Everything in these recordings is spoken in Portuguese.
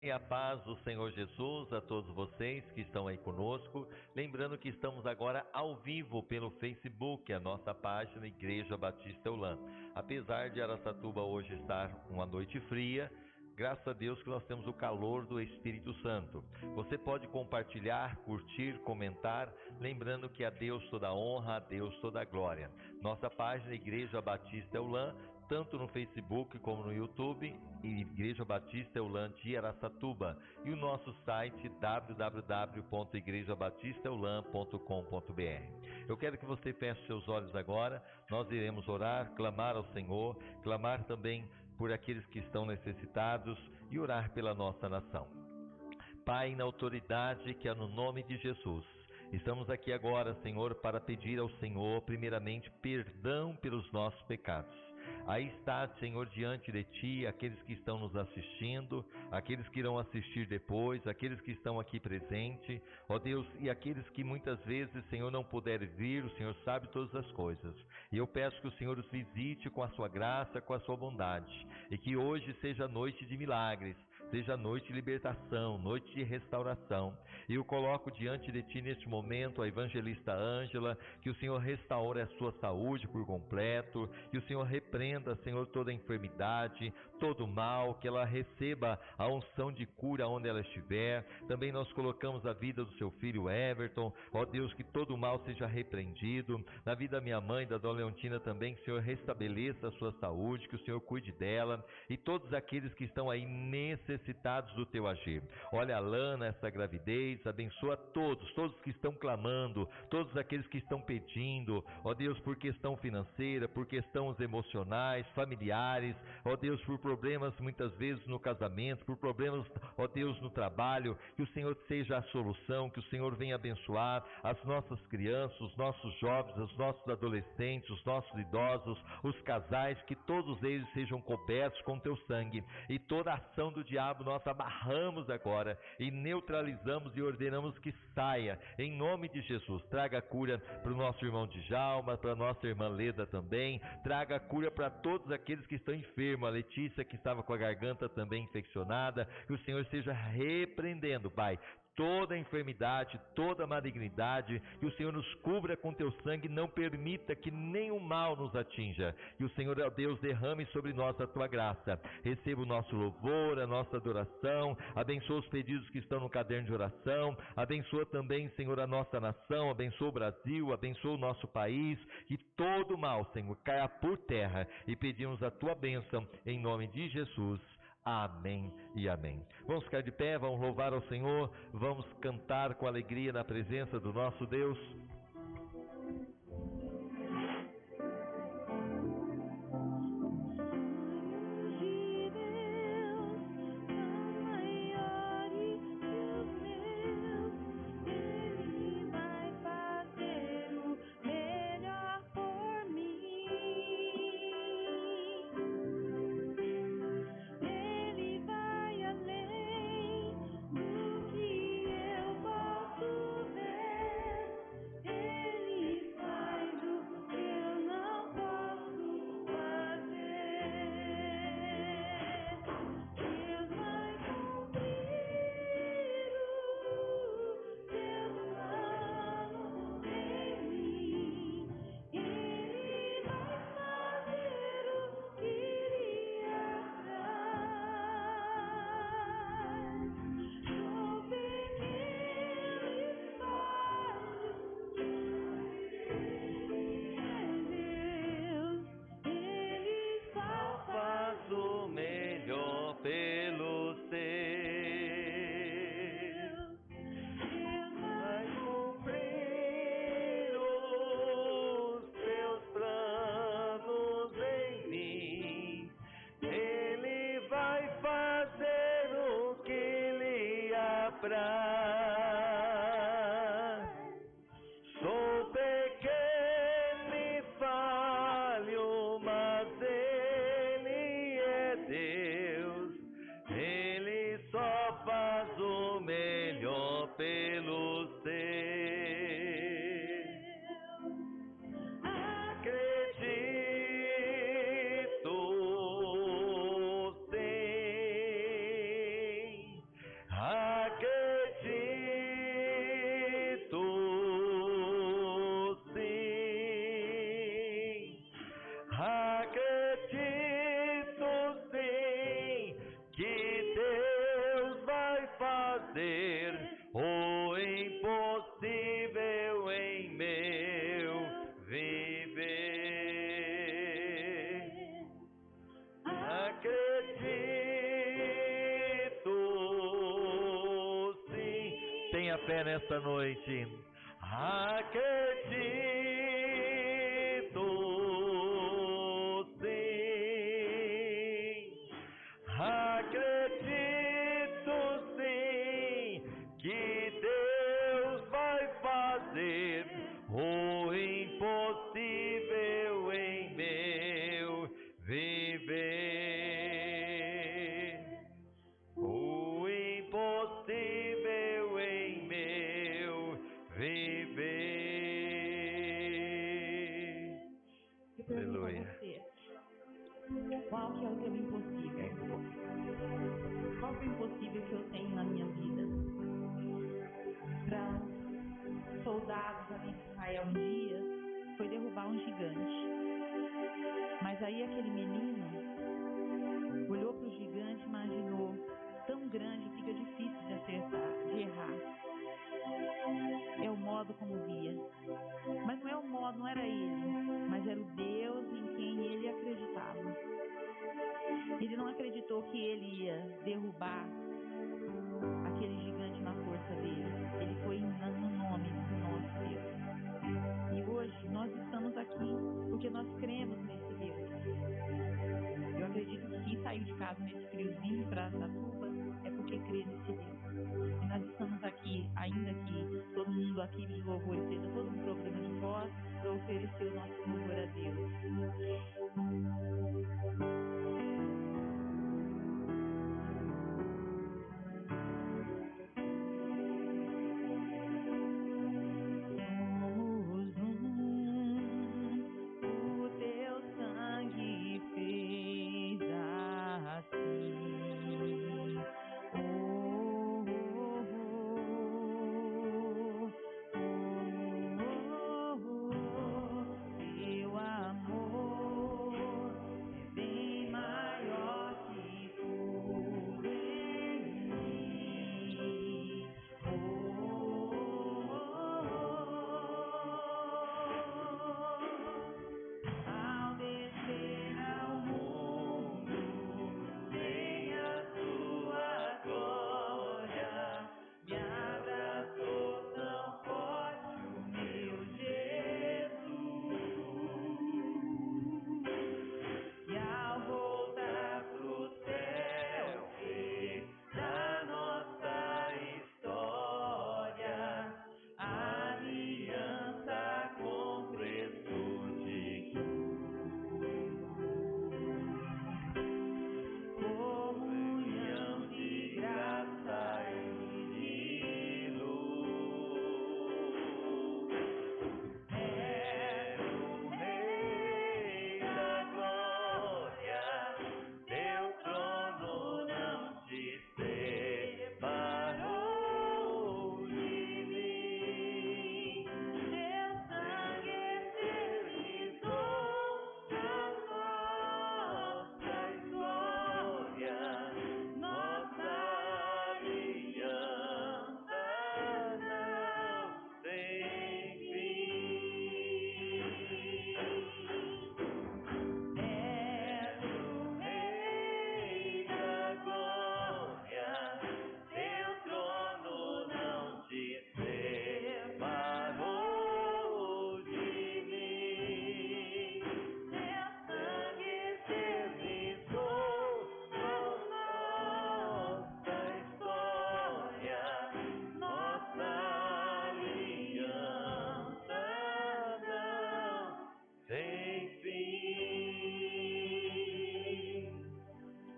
E a paz do Senhor Jesus a todos vocês que estão aí conosco. Lembrando que estamos agora ao vivo pelo Facebook, a nossa página Igreja Batista Eulã. Apesar de Araçatuba hoje estar uma noite fria, graças a Deus que nós temos o calor do Espírito Santo. Você pode compartilhar, curtir, comentar, lembrando que a Deus toda a honra, a Deus toda a glória. Nossa página Igreja Batista Eulã, tanto no Facebook como no YouTube, Igreja Batista Eulã de Araçatuba, e o nosso site www.igrejabatistas.eulã.com.br. Eu quero que você feche seus olhos agora, nós iremos orar, clamar ao Senhor, clamar também por aqueles que estão necessitados e orar pela nossa nação. Pai, na autoridade que é no nome de Jesus, estamos aqui agora, Senhor, para pedir ao Senhor, primeiramente, perdão pelos nossos pecados. Aí está, Senhor, diante de Ti, aqueles que estão nos assistindo, aqueles que irão assistir depois, aqueles que estão aqui presentes, ó Deus, e aqueles que muitas vezes, Senhor, não puderem vir, o Senhor sabe todas as coisas. E eu peço que o Senhor os visite com a Sua graça, com a Sua bondade, e que hoje seja noite de milagres, seja noite de libertação, noite de restauração. E eu coloco diante de Ti neste momento a evangelista Ângela, que o Senhor restaure a sua saúde por completo, que o Senhor repreenda, Senhor, toda enfermidade, todo mal, que ela receba a unção de cura onde ela estiver. Também nós colocamos a vida do seu filho Everton, ó Deus, que todo mal seja repreendido. Na vida da minha mãe, da Dona Leontina também, que o Senhor restabeleça a sua saúde, que o Senhor cuide dela, e todos aqueles que estão aí necessitados do teu agir. Olha a Lana, essa gravidez, abençoa todos que estão clamando, todos aqueles que estão pedindo, ó Deus, por questão financeira, por questões emocionais, familiares, ó Deus, por problemas muitas vezes no casamento, por problemas, ó Deus, no trabalho, que o Senhor seja a solução, que o Senhor venha abençoar as nossas crianças, os nossos jovens, os nossos adolescentes, os nossos idosos, os casais, que todos eles sejam cobertos com teu sangue, e toda a ação do diabo nós amarramos agora e neutralizamos e ordenamos que saia, em nome de Jesus. Traga cura para o nosso irmão Djalma, para a nossa irmã Leda também, traga cura para todos aqueles que estão enfermos, a Letícia que estava com a garganta também infeccionada, que o Senhor esteja repreendendo, Pai, toda enfermidade, toda malignidade, que o Senhor nos cubra com teu sangue, não permita que nenhum mal nos atinja, que o Senhor, ó Deus, derrame sobre nós a tua graça. Receba o nosso louvor, a nossa adoração, abençoa os pedidos que estão no caderno de oração, abençoa também, Senhor, a nossa nação, abençoa o Brasil, abençoa o nosso país, que todo mal, Senhor, caia por terra, e pedimos a tua bênção em nome de Jesus. Amém e amém. Vamos ficar de pé, vamos louvar ao Senhor, vamos cantar com alegria na presença do nosso Deus. Sou pequeno e falho, mas Ele é Deus. Ele só faz o melhor pelos seus. Acredito, sim, fé nesta noite. Acredito, sim. Acredito, sim, que Deus vai fazer o impossível em meu viver. O impossível em meu viver. Eu pergunto a você, qual que é o teu impossível? Qual que é o impossível que eu tenho na minha vida? Para os soldados ali de Israel um dia, foi derrubar um gigante. Mas aí aquele menino olhou para o gigante e imaginou, tão grande fica difícil de acertar, de errar. É o modo como via. Mas não é o modo, não era ele, mas era o Deus em quem ele acreditava. Ele não acreditou que ele ia derrubar aquele gigante na força dele. Ele foi no nome do nosso Deus. E hoje nós estamos aqui porque nós cremos nesse Deus. Eu acredito que quem saiu de casa nesse friozinho para Araçatuba é porque crê nesse Deus. E nós estamos aqui, ainda que todo mundo aqui de louvor esteja todo um problema de voz, para oferecer o nosso louvor a Deus.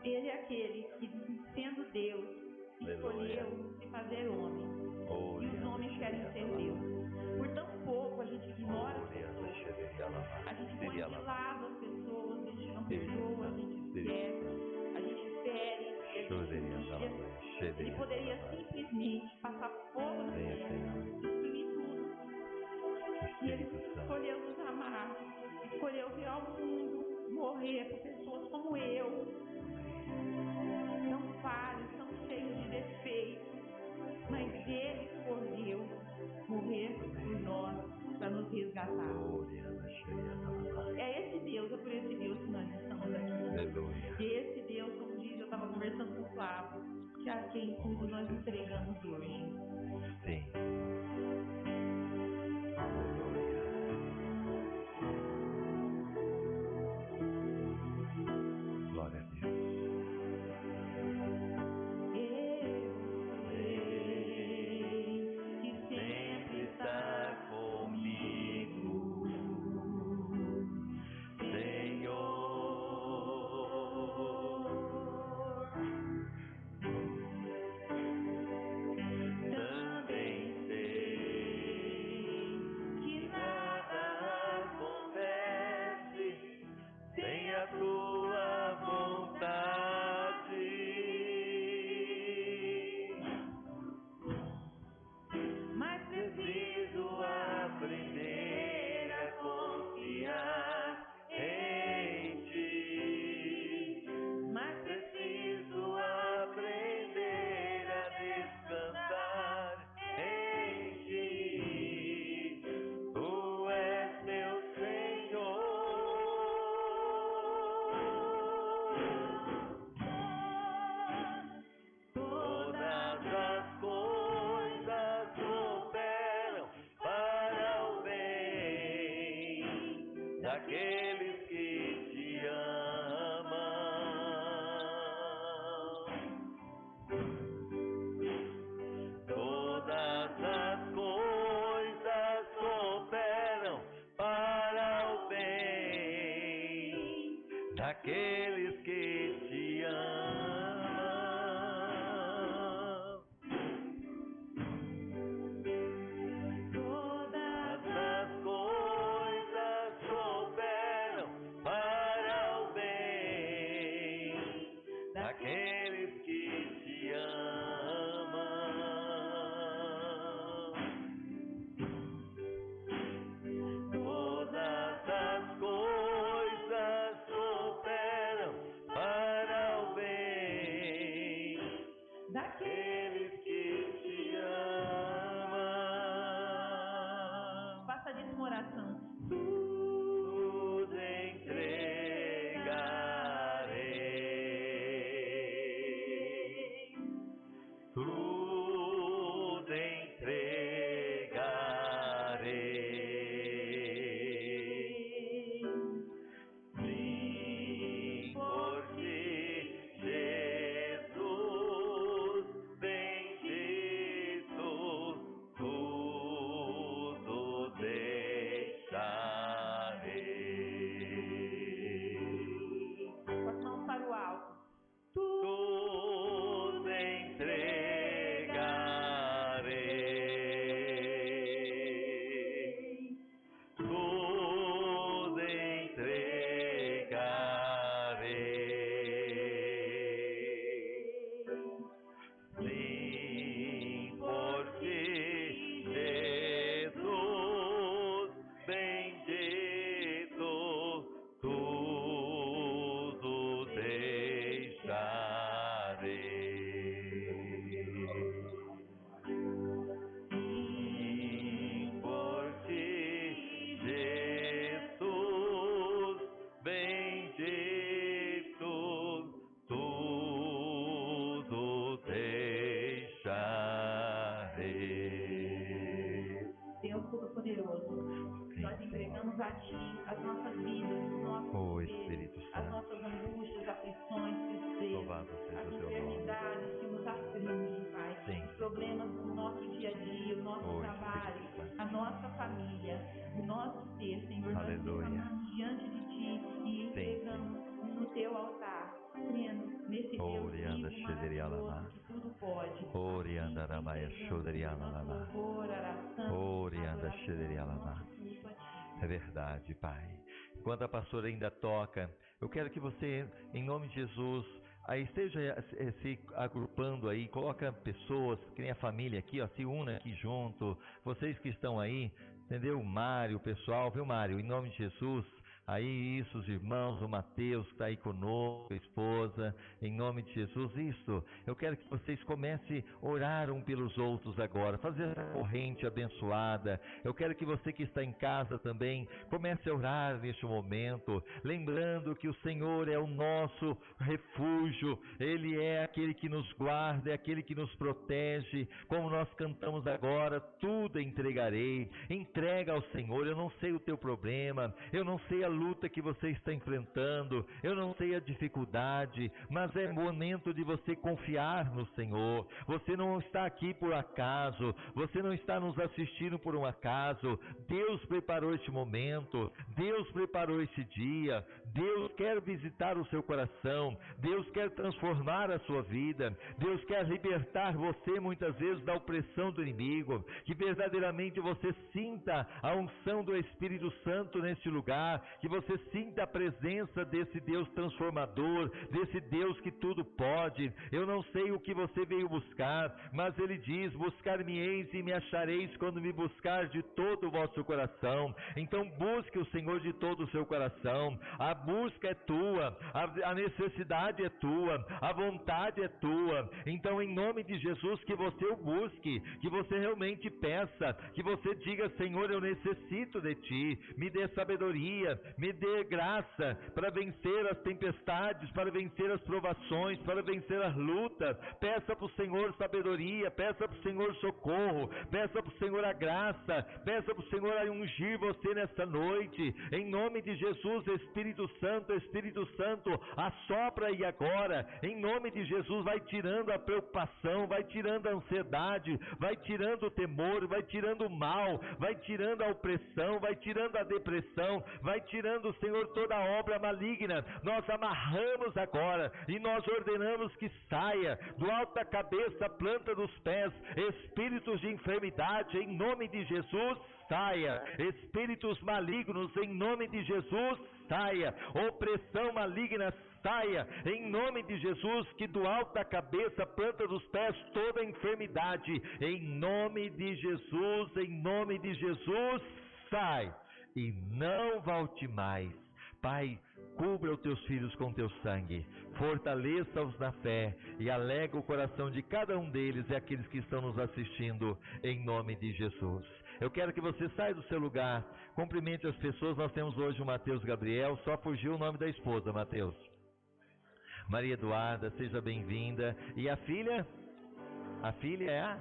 Ele é aquele que, sendo Deus, escolheu se fazer homem. E os homens querem ser Deus. Por tão pouco a gente ignora as pessoas. A gente põe de lado as pessoas, a gente não perdoa, a gente esquece, a gente fere, a gente humilha. Ele poderia simplesmente passar fogo na terra, destruir tudo. E ele escolheu nos amar, escolheu vir ao mundo, morrer por pessoas como eu, tão falhos, tão cheios de defeitos, mas ele escolheu morrer por nós para nos resgatar. É esse Deus, é por esse Deus que nós estamos aqui. E esse Deus, como diz, eu estava conversando com o Flávio, que a quem tudo nós entregamos hoje. Sim. Glória a Deus. Daqueles que te amam, todas as coisas cooperam para o bem daqueles que te amam. Todas as coisas cooperam para o bem daqueles que te amam. Todas as coisas cooperam para o bem daqueles que te amam. Faça disso uma oração. Tudo entregarei, tudo entregarei. Sim, por ti, Jesus bendito, tudo deixarei. Com as mãos para o alto. Tudo entregarei, tudo entregarei. Sim, por ti, Jesus bendito, tudo deixarei. Sim, por ti, Jesus bendito, tudo deixarei. Deus Todo-Poderoso, nós entregamos a Ti as nossas vidas, os nossos Espírito desejos, Santo. as nossas angústias, aflições, tristezas, Louvado seja as o teu nome. enfermidades que nos afligem, Pai, Sim. os problemas do nosso dia a dia, o nosso trabalho, Espírito Santo. a nossa família, o nosso ser, Senhor, nós Aleluia. estamos diante de Ti e entregamos no Teu altar, crendo nesse Deus Orianda vivo, Shederialama. maravilhoso, que tudo pode. Orianda Ramaya Shoderialama. Orianda Shederialama. É verdade, Pai. Enquanto a pastora ainda toca, eu quero que você, em nome de Jesus, aí esteja se agrupando aí, coloca pessoas, que nem a família aqui, ó, se una aqui junto, vocês que estão aí, entendeu? O Mário, o pessoal, viu, Mário? Em nome de Jesus, Aí isso, os irmãos, o Mateus que está aí conosco, a esposa, em nome de Jesus, isso. Eu quero que vocês comecem a orar um pelos outros agora, fazer essa corrente abençoada. Eu quero que você que está em casa também comece a orar neste momento, lembrando que o Senhor é o nosso refúgio, Ele é aquele que nos guarda, é aquele que nos protege. Como nós cantamos agora, tudo entregarei. Entrega ao Senhor. Eu não sei o teu problema, eu não sei a luta que você está enfrentando, eu não sei a dificuldade, mas é momento de você confiar no Senhor. Você não está aqui por acaso, você não está nos assistindo por um acaso. Deus preparou este momento, Deus preparou este dia, Deus quer visitar o seu coração, Deus quer transformar a sua vida, Deus quer libertar você muitas vezes da opressão do inimigo, que verdadeiramente você sinta a unção do Espírito Santo neste lugar, que você sinta a presença desse Deus transformador, desse Deus que tudo pode. Eu não sei o que você veio buscar, mas Ele diz: buscar-me-eis e me achareis quando me buscar de todo o vosso coração. Então busque o Senhor de todo o seu coração. A busca é tua, a necessidade é tua, a vontade é tua. Então, em nome de Jesus, que você o busque, que você realmente peça, que você diga: Senhor, eu necessito de ti, me dê sabedoria, me dê graça para vencer as tempestades, para vencer as provações, para vencer as lutas. Peça para o Senhor sabedoria, peça para o Senhor socorro, peça para o Senhor a graça, peça para o Senhor a ungir você nesta noite, em nome de Jesus. Espírito Santo, assopra aí agora, em nome de Jesus. Vai tirando a preocupação, vai tirando a ansiedade, vai tirando o temor, vai tirando o mal, vai tirando a opressão, vai tirando a depressão, vai tirando, Senhor, toda a obra maligna. Nós amarramos agora e nós ordenamos que saia do alto da cabeça, planta dos pés, espíritos de enfermidade, em nome de Jesus, saia. Espíritos malignos, em nome de Jesus, saia. Opressão maligna, saia, em nome de Jesus. Que do alto da cabeça, planta dos pés, toda enfermidade, em nome de Jesus, em nome de Jesus, sai e não volte mais. Pai, cubra os teus filhos com teu sangue, fortaleça-os na fé e alega o coração de cada um deles e aqueles que estão nos assistindo, em nome de Jesus. Eu quero que você saia do seu lugar, cumprimente as pessoas. Nós temos hoje o Mateus Gabriel, só fugiu o nome da esposa, Mateus. Maria Eduarda, seja bem-vinda. E a filha? A filha é a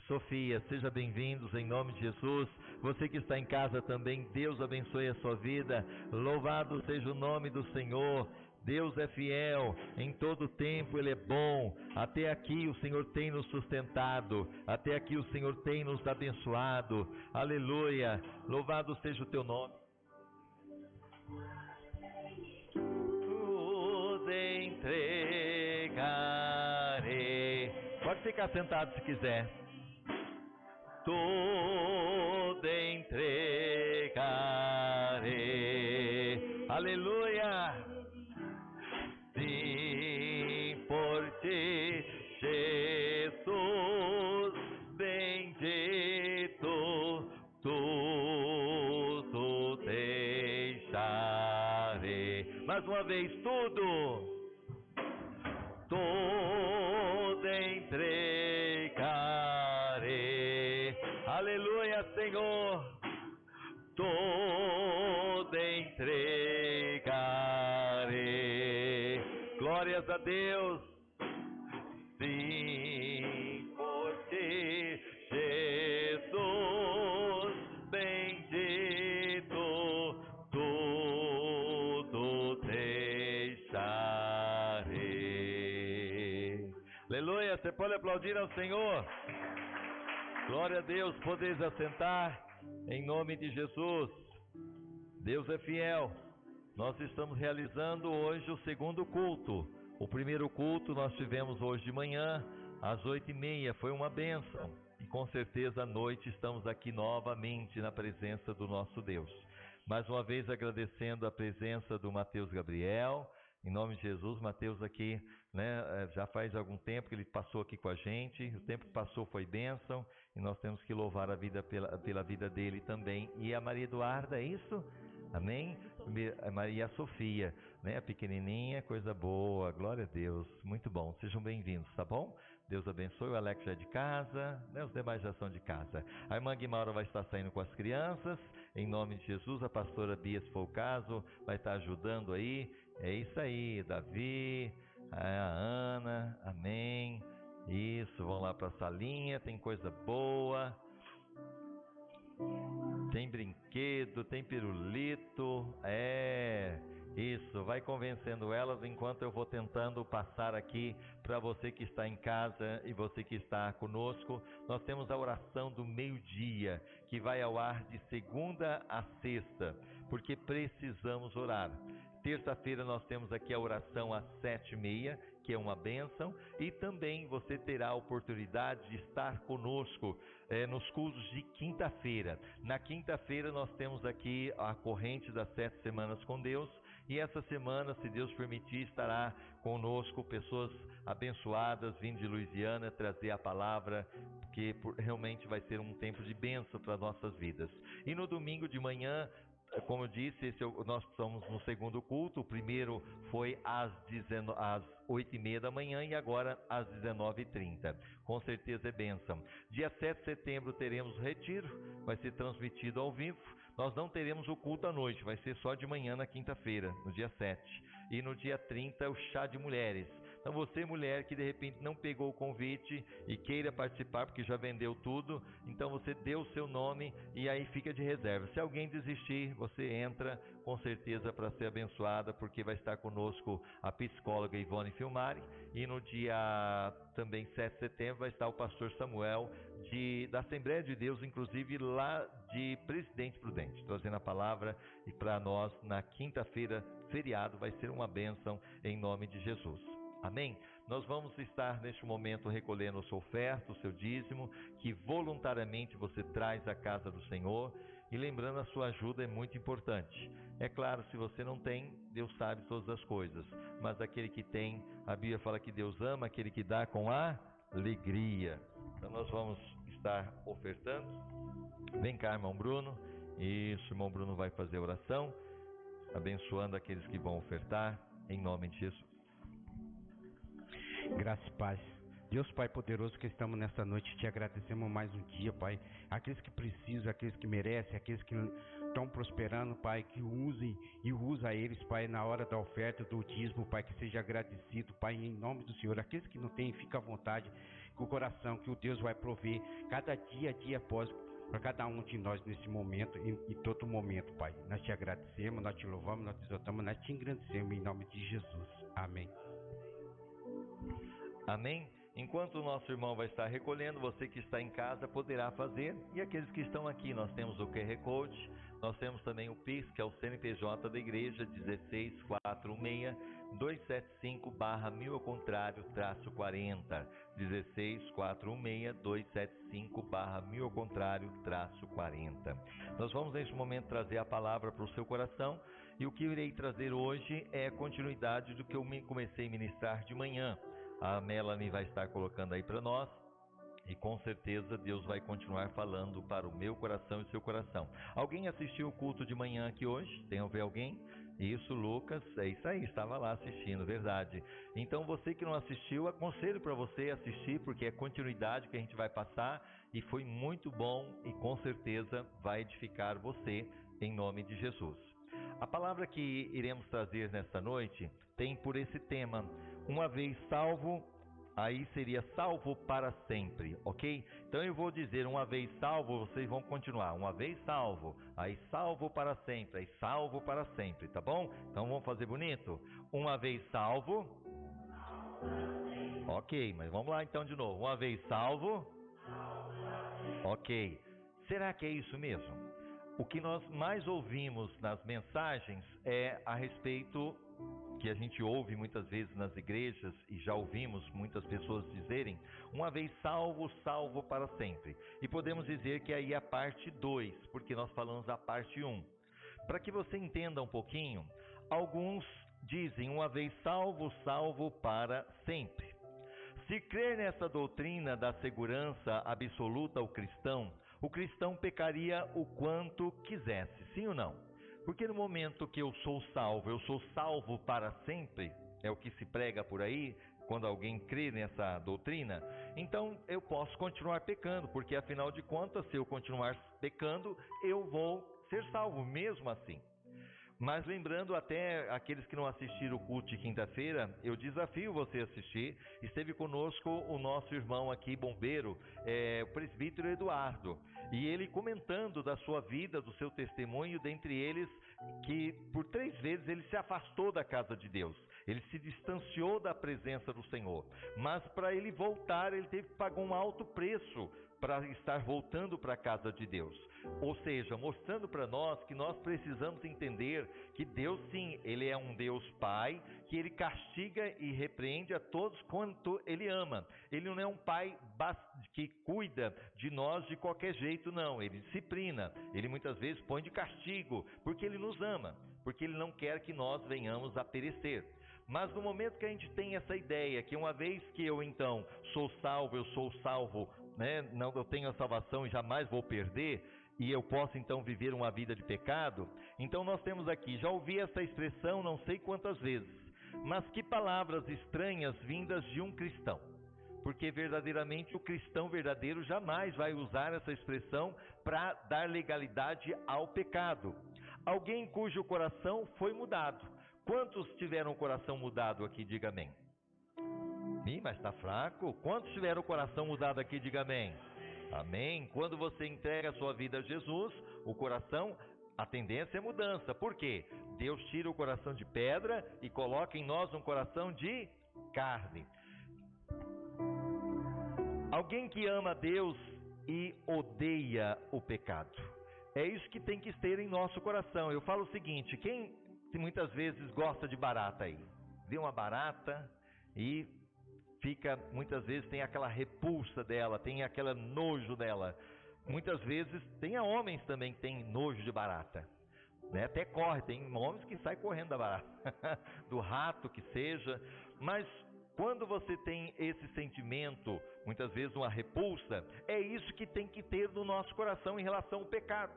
Sofia. Seja bem-vindos em nome de Jesus. Você que está em casa também, Deus abençoe a sua vida. Louvado seja o nome do Senhor. Deus é fiel, em todo tempo Ele é bom. Até aqui o Senhor tem nos sustentado, até aqui o Senhor tem nos abençoado. Aleluia, louvado seja o teu nome. Tudo entregarei. Pode ficar sentado se quiser. Tudo entregarei. Aleluia. Sim, por ti, Jesus bendito, tudo deixarei. Mais uma vez, tudo entregarei. Aleluia, Senhor, tudo entregarei. Glórias a Deus. Sim, por ti, Jesus bendito, tudo deixarei. Aleluia, você pode aplaudir ao Senhor. Glória a Deus, podeis assentar em nome de Jesus. Deus é fiel. Nós estamos realizando hoje o segundo culto. O primeiro culto nós tivemos hoje de manhã, às 8h30, foi uma bênção. E com certeza à noite estamos aqui novamente na presença do nosso Deus. Mais uma vez agradecendo a presença do Mateus Gabriel, em nome de Jesus. Mateus aqui, né, já faz algum tempo que ele passou aqui com a gente, o tempo que passou foi bênção, e nós temos que louvar a vida pela vida dele também. E a Maria Eduarda, é isso? Amém? Maria Sofia, né? A pequenininha, coisa boa, glória a Deus, muito bom. Sejam bem-vindos, tá bom? Deus abençoe. O Alex já é de casa, né? Os demais já são de casa. A irmã Guimaura vai estar saindo com as crianças, em nome de Jesus. A pastora Bia, se for o caso, vai estar ajudando aí. É isso aí, Davi, a Ana, amém. Isso, vão lá para a salinha, tem coisa boa. Tem brinquedo, tem pirulito, isso, vai convencendo elas enquanto eu vou tentando passar aqui para você que está em casa e você que está conosco. Nós temos a oração do meio-dia, que vai ao ar de segunda a sexta, porque precisamos orar. Terça-feira nós temos aqui a oração às 7h30, que é uma bênção, e também você terá a oportunidade de estar conosco nos cultos de quinta-feira. Na quinta-feira nós temos aqui a corrente das 7 semanas com Deus, e essa semana, se Deus permitir, estará conosco pessoas abençoadas vindo de Louisiana trazer a palavra, que realmente vai ser um tempo de bênção para nossas vidas. E no domingo de manhã, como eu disse, nós estamos no segundo culto. O primeiro foi às 8h30 da manhã e agora às 19h30. Com certeza é bênção. Dia 7 de setembro teremos retiro, vai ser transmitido ao vivo. Nós não teremos o culto à noite, vai ser só de manhã na quinta-feira, no dia 7. E no dia 30 o chá de mulheres. Então você, mulher, que de repente não pegou o convite e queira participar porque já vendeu tudo, então você dê o seu nome e aí fica de reserva. Se alguém desistir, você entra com certeza para ser abençoada, porque vai estar conosco a psicóloga Ivone Filmari, e no dia também 7 de setembro vai estar o pastor Samuel da Assembleia de Deus, inclusive lá de Presidente Prudente, trazendo a palavra, e para nós na quinta-feira, feriado, vai ser uma bênção em nome de Jesus. Amém? Nós vamos estar neste momento recolhendo a sua oferta, o seu dízimo, que voluntariamente você traz à casa do Senhor, e lembrando, a sua ajuda é muito importante. É claro, se você não tem, Deus sabe todas as coisas, mas aquele que tem, a Bíblia fala que Deus ama aquele que dá com alegria. Então nós vamos estar ofertando. Vem cá, irmão Bruno. Isso, irmão Bruno vai fazer a oração, abençoando aqueles que vão ofertar, em nome de Jesus. Graças e paz. Deus Pai poderoso, que estamos nessa noite, te agradecemos mais um dia, Pai. Aqueles que precisam, aqueles que merecem, aqueles que estão prosperando, Pai, que usem e usa eles, Pai, na hora da oferta, do dízimo, Pai, que seja agradecido, Pai, em nome do Senhor. Aqueles que não têm, fica à vontade, com o coração, que o Deus vai prover cada dia após, para cada um de nós nesse momento, em todo momento, Pai. Nós te agradecemos, nós te louvamos, nós te exaltamos, nós te engrandecemos, em nome de Jesus. Amém. Amém? Enquanto o nosso irmão vai estar recolhendo, você que está em casa poderá fazer, e aqueles que estão aqui, nós temos o QR Code, nós temos também o PIX, que é o CNPJ da igreja, 16416-275/1000-40, 16416-275/1000-40. Nós vamos neste momento trazer a palavra para o seu coração, e o que eu irei trazer hoje é a continuidade do que eu comecei a ministrar de manhã. A Melanie vai estar colocando aí para nós, e com certeza Deus vai continuar falando para o meu coração e seu coração. Alguém assistiu o culto de manhã aqui hoje? Tem a ver alguém? Isso, Lucas, é isso aí, estava lá assistindo, verdade. Então você que não assistiu, aconselho para você assistir, porque é continuidade que a gente vai passar, e foi muito bom, e com certeza vai edificar você, em nome de Jesus. A palavra que iremos trazer nesta noite tem por esse tema: uma vez salvo, aí seria salvo para sempre, ok? Então eu vou dizer uma vez salvo, vocês vão continuar. Uma vez salvo, aí salvo para sempre, aí salvo para sempre, tá bom? Então vamos fazer bonito? Uma vez salvo. Ok, mas vamos lá então de novo. Uma vez salvo. Ok. Será que é isso mesmo? O que nós mais ouvimos nas mensagens é a respeito, que a gente ouve muitas vezes nas igrejas, e já ouvimos muitas pessoas dizerem, uma vez salvo, salvo para sempre. E podemos dizer que aí é a parte 2, porque nós falamos a parte 1. Para que você entenda um pouquinho, alguns dizem uma vez salvo, salvo para sempre. Se crer nessa doutrina da segurança absoluta ao cristão, o cristão pecaria o quanto quisesse, sim ou não? Porque no momento que eu sou salvo para sempre, é o que se prega por aí, quando alguém crê nessa doutrina, então eu posso continuar pecando, porque afinal de contas, se eu continuar pecando, eu vou ser salvo mesmo assim. Mas lembrando até aqueles que não assistiram o culto de quinta-feira, eu desafio você a assistir. Esteve conosco o nosso irmão aqui, bombeiro, o presbítero Eduardo. E ele comentando da sua vida, do seu testemunho, dentre eles, que por 3 vezes ele se afastou da casa de Deus. Ele se distanciou da presença do Senhor. Mas para ele voltar, ele teve que pagar um alto preço para estar voltando para a casa de Deus. Ou seja, mostrando para nós que nós precisamos entender que Deus sim, Ele é um Deus Pai, que Ele castiga e repreende a todos quanto Ele ama. Ele não é um Pai que cuida de nós de qualquer jeito, não. Ele disciplina, Ele muitas vezes põe de castigo, porque Ele nos ama, porque Ele não quer que nós venhamos a perecer. Mas no momento que a gente tem essa ideia, que uma vez que eu então sou salvo, né? Não, eu tenho a salvação e jamais vou perder, e eu posso então viver uma vida de pecado, então nós temos aqui, já ouvi essa expressão não sei quantas vezes, mas que palavras estranhas vindas de um cristão, porque verdadeiramente o cristão verdadeiro jamais vai usar essa expressão para dar legalidade ao pecado. Alguém cujo coração foi mudado. Quantos tiveram o coração mudado aqui? Diga amém. Ih, mas está fraco. Quantos tiveram o coração mudado aqui? Diga amém. Amém. Quando você entrega a sua vida a Jesus, o coração, a tendência é mudança. Por quê? Deus tira o coração de pedra e coloca em nós um coração de carne. Alguém que ama a Deus e odeia o pecado. É isso que tem que ter em nosso coração. Eu falo o seguinte, quem muitas vezes gosta de barata aí? Vê uma barata e fica, muitas vezes tem aquela repulsa dela, tem aquele nojo dela. Muitas vezes tem homens também que tem nojo de barata, né? Até corre, tem homens que saem correndo da barata, do rato que seja. Mas quando você tem esse sentimento, muitas vezes uma repulsa, é isso que tem que ter no nosso coração em relação ao pecado.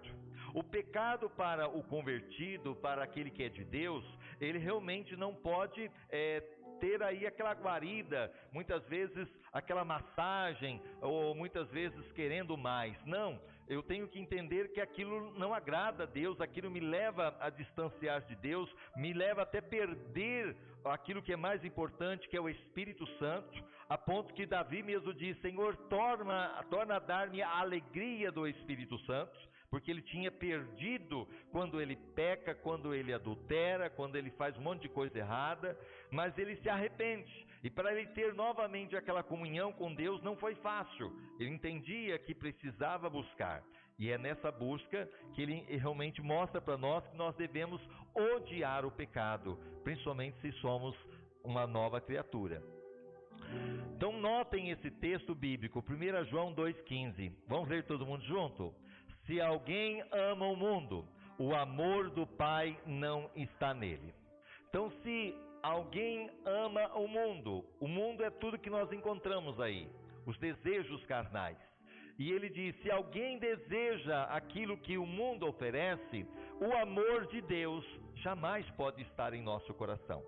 O pecado para o convertido, para aquele que é de Deus, ele realmente não pode ter aí aquela guarida, muitas vezes aquela massagem, ou muitas vezes querendo mais. Não, eu tenho que entender que aquilo não agrada a Deus, aquilo me leva a distanciar de Deus, me leva até perder aquilo que é mais importante, que é o Espírito Santo, a ponto que Davi mesmo diz, Senhor, torna a dar-me a alegria do Espírito Santo, porque ele tinha perdido quando ele peca, quando ele adultera, quando ele faz um monte de coisa errada, mas ele se arrepende. E para ele ter novamente aquela comunhão com Deus não foi fácil. Ele entendia que precisava buscar. E é nessa busca que ele realmente mostra para nós que nós devemos odiar o pecado, principalmente se somos uma nova criatura. Então notem esse texto bíblico, 1 João 2,15. Vamos ler todo mundo junto? Se alguém ama o mundo, o amor do Pai não está nele. Então, se alguém ama o mundo é tudo que nós encontramos aí, os desejos carnais. E ele diz, se alguém deseja aquilo que o mundo oferece, o amor de Deus jamais pode estar em nosso coração.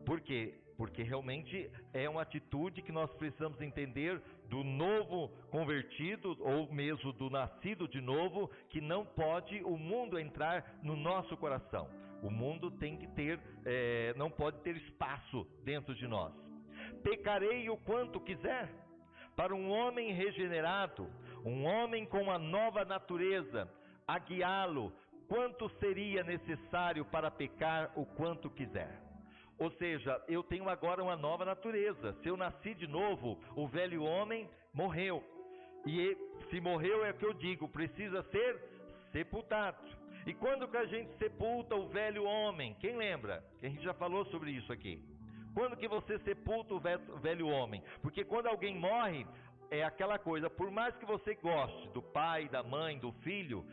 Por quê? Porque realmente é uma atitude que nós precisamos entender do novo convertido, ou mesmo do nascido de novo, que não pode o mundo entrar no nosso coração. O mundo tem que ter, não pode ter espaço dentro de nós. Pecarei o quanto quiser. Para um homem regenerado, um homem com uma nova natureza, a guiá-lo, quanto seria necessário para pecar o quanto quiser? Ou seja, eu tenho agora uma nova natureza. Se eu nasci de novo, o velho homem morreu. E se morreu é o que eu digo, precisa ser sepultado. E quando que a gente sepulta o velho homem? Quem lembra? A gente já falou sobre isso aqui. Quando que você sepulta o velho homem? Porque quando alguém morre, é aquela coisa, por mais que você goste do pai, da mãe, do filho,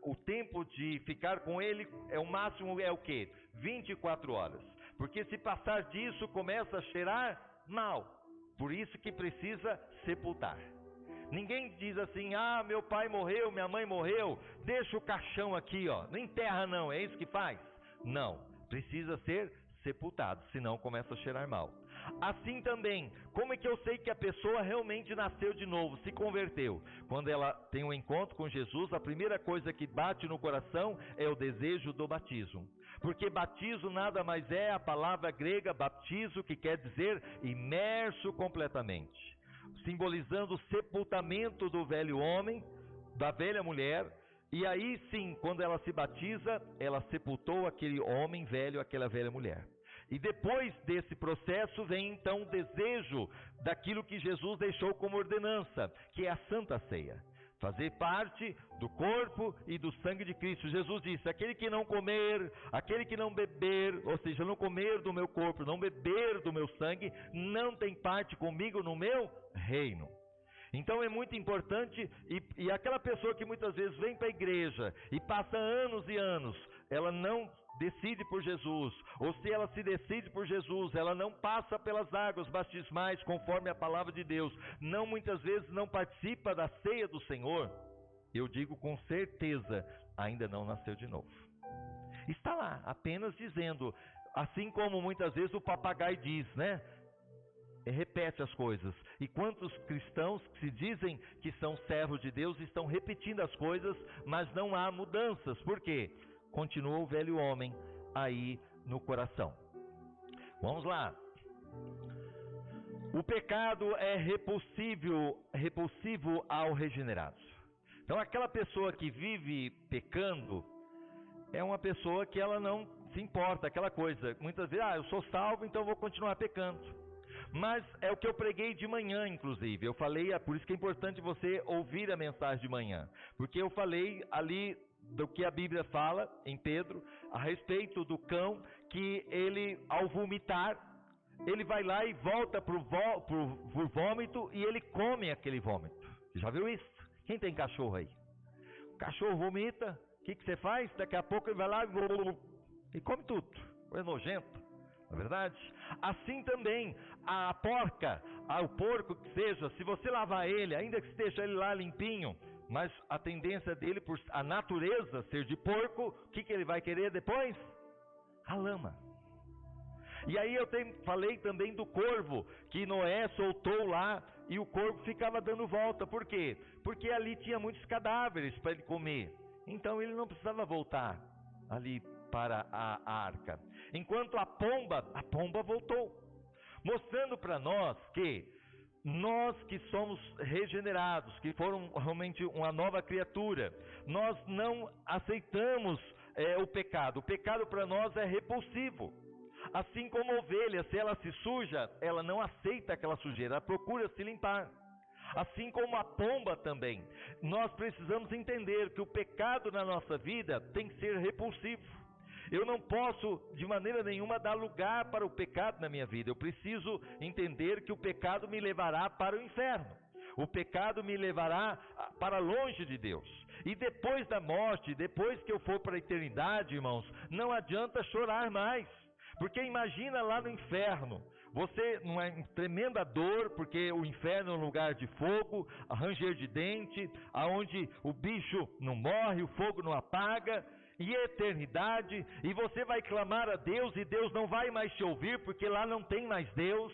o tempo de ficar com ele, o máximo é o quê? 24 horas. Porque se passar disso, começa a cheirar mal. Por isso que precisa sepultar. Ninguém diz assim: ah, meu pai morreu, minha mãe morreu, deixa o caixão aqui, ó, não enterra não, é isso que faz? Não, precisa ser sepultado, senão começa a cheirar mal. Assim também, como é que eu sei que a pessoa realmente nasceu de novo, se converteu? Quando ela tem um encontro com Jesus, a primeira coisa que bate no coração é o desejo do batismo. Porque batismo nada mais é a palavra grega baptizo, que quer dizer imerso completamente, simbolizando o sepultamento do velho homem, da velha mulher. E aí sim, quando ela se batiza, ela sepultou aquele homem velho, aquela velha mulher. E depois desse processo vem então o desejo daquilo que Jesus deixou como ordenança, que é a Santa Ceia. Fazer parte do corpo e do sangue de Cristo. Jesus disse: aquele que não comer, aquele que não beber, ou seja, não comer do meu corpo, não beber do meu sangue, não tem parte comigo no meu reino. Então é muito importante, e aquela pessoa que muitas vezes vem para a igreja e passa anos e anos, ela não decide por Jesus, ou se ela se decide por Jesus, ela não passa pelas águas batismais conforme a palavra de Deus, não, muitas vezes não participa da ceia do Senhor, eu digo com certeza, ainda não nasceu de novo. Está lá, apenas dizendo, assim como muitas vezes o papagaio diz, né? Repete as coisas. E quantos cristãos que se dizem que são servos de Deus estão repetindo as coisas, mas não há mudanças. Por quê? Continua o velho homem aí no coração. Vamos lá. O pecado é repulsivo ao regenerado. Então aquela pessoa que vive pecando é uma pessoa que ela não se importa, aquela coisa. Muitas vezes, eu sou salvo, então vou continuar pecando. Mas é o que eu preguei de manhã, inclusive. Eu falei, por isso que é importante você ouvir a mensagem de manhã. Porque eu falei ali do que a Bíblia fala, em Pedro, a respeito do cão, que ele, ao vomitar, ele vai lá e volta pro vômito e ele come aquele vômito. Já viu isso? Quem tem cachorro aí? O cachorro vomita, o que você faz? Daqui a pouco ele vai lá e come tudo. É nojento. Não é verdade? Assim também a porca, o porco que seja, se você lavar ele, ainda que esteja ele lá limpinho, mas a tendência dele, por a natureza ser de porco, o que ele vai querer depois? A lama. E aí eu falei também do corvo, que Noé soltou lá e o corvo ficava dando volta. Por quê? Porque ali tinha muitos cadáveres para ele comer. Então ele não precisava voltar ali para a arca. Enquanto a pomba voltou, mostrando para nós que somos regenerados, que foram realmente uma nova criatura, nós não aceitamos o pecado. O pecado para nós é repulsivo. Assim como a ovelha, se ela se suja, ela não aceita aquela sujeira, ela procura se limpar. Assim como a pomba também, nós precisamos entender que o pecado na nossa vida tem que ser repulsivo. Eu não posso de maneira nenhuma dar lugar para o pecado na minha vida. Eu preciso entender que o pecado me levará para o inferno. O pecado me levará para longe de Deus. E depois da morte, depois que eu for para a eternidade, irmãos, não adianta chorar mais. Porque imagina lá no inferno, você numa tremenda dor, porque o inferno é um lugar de fogo, ranger de dente, aonde o bicho não morre, o fogo não apaga, e eternidade, e você vai clamar a Deus e Deus não vai mais te ouvir, porque lá não tem mais Deus.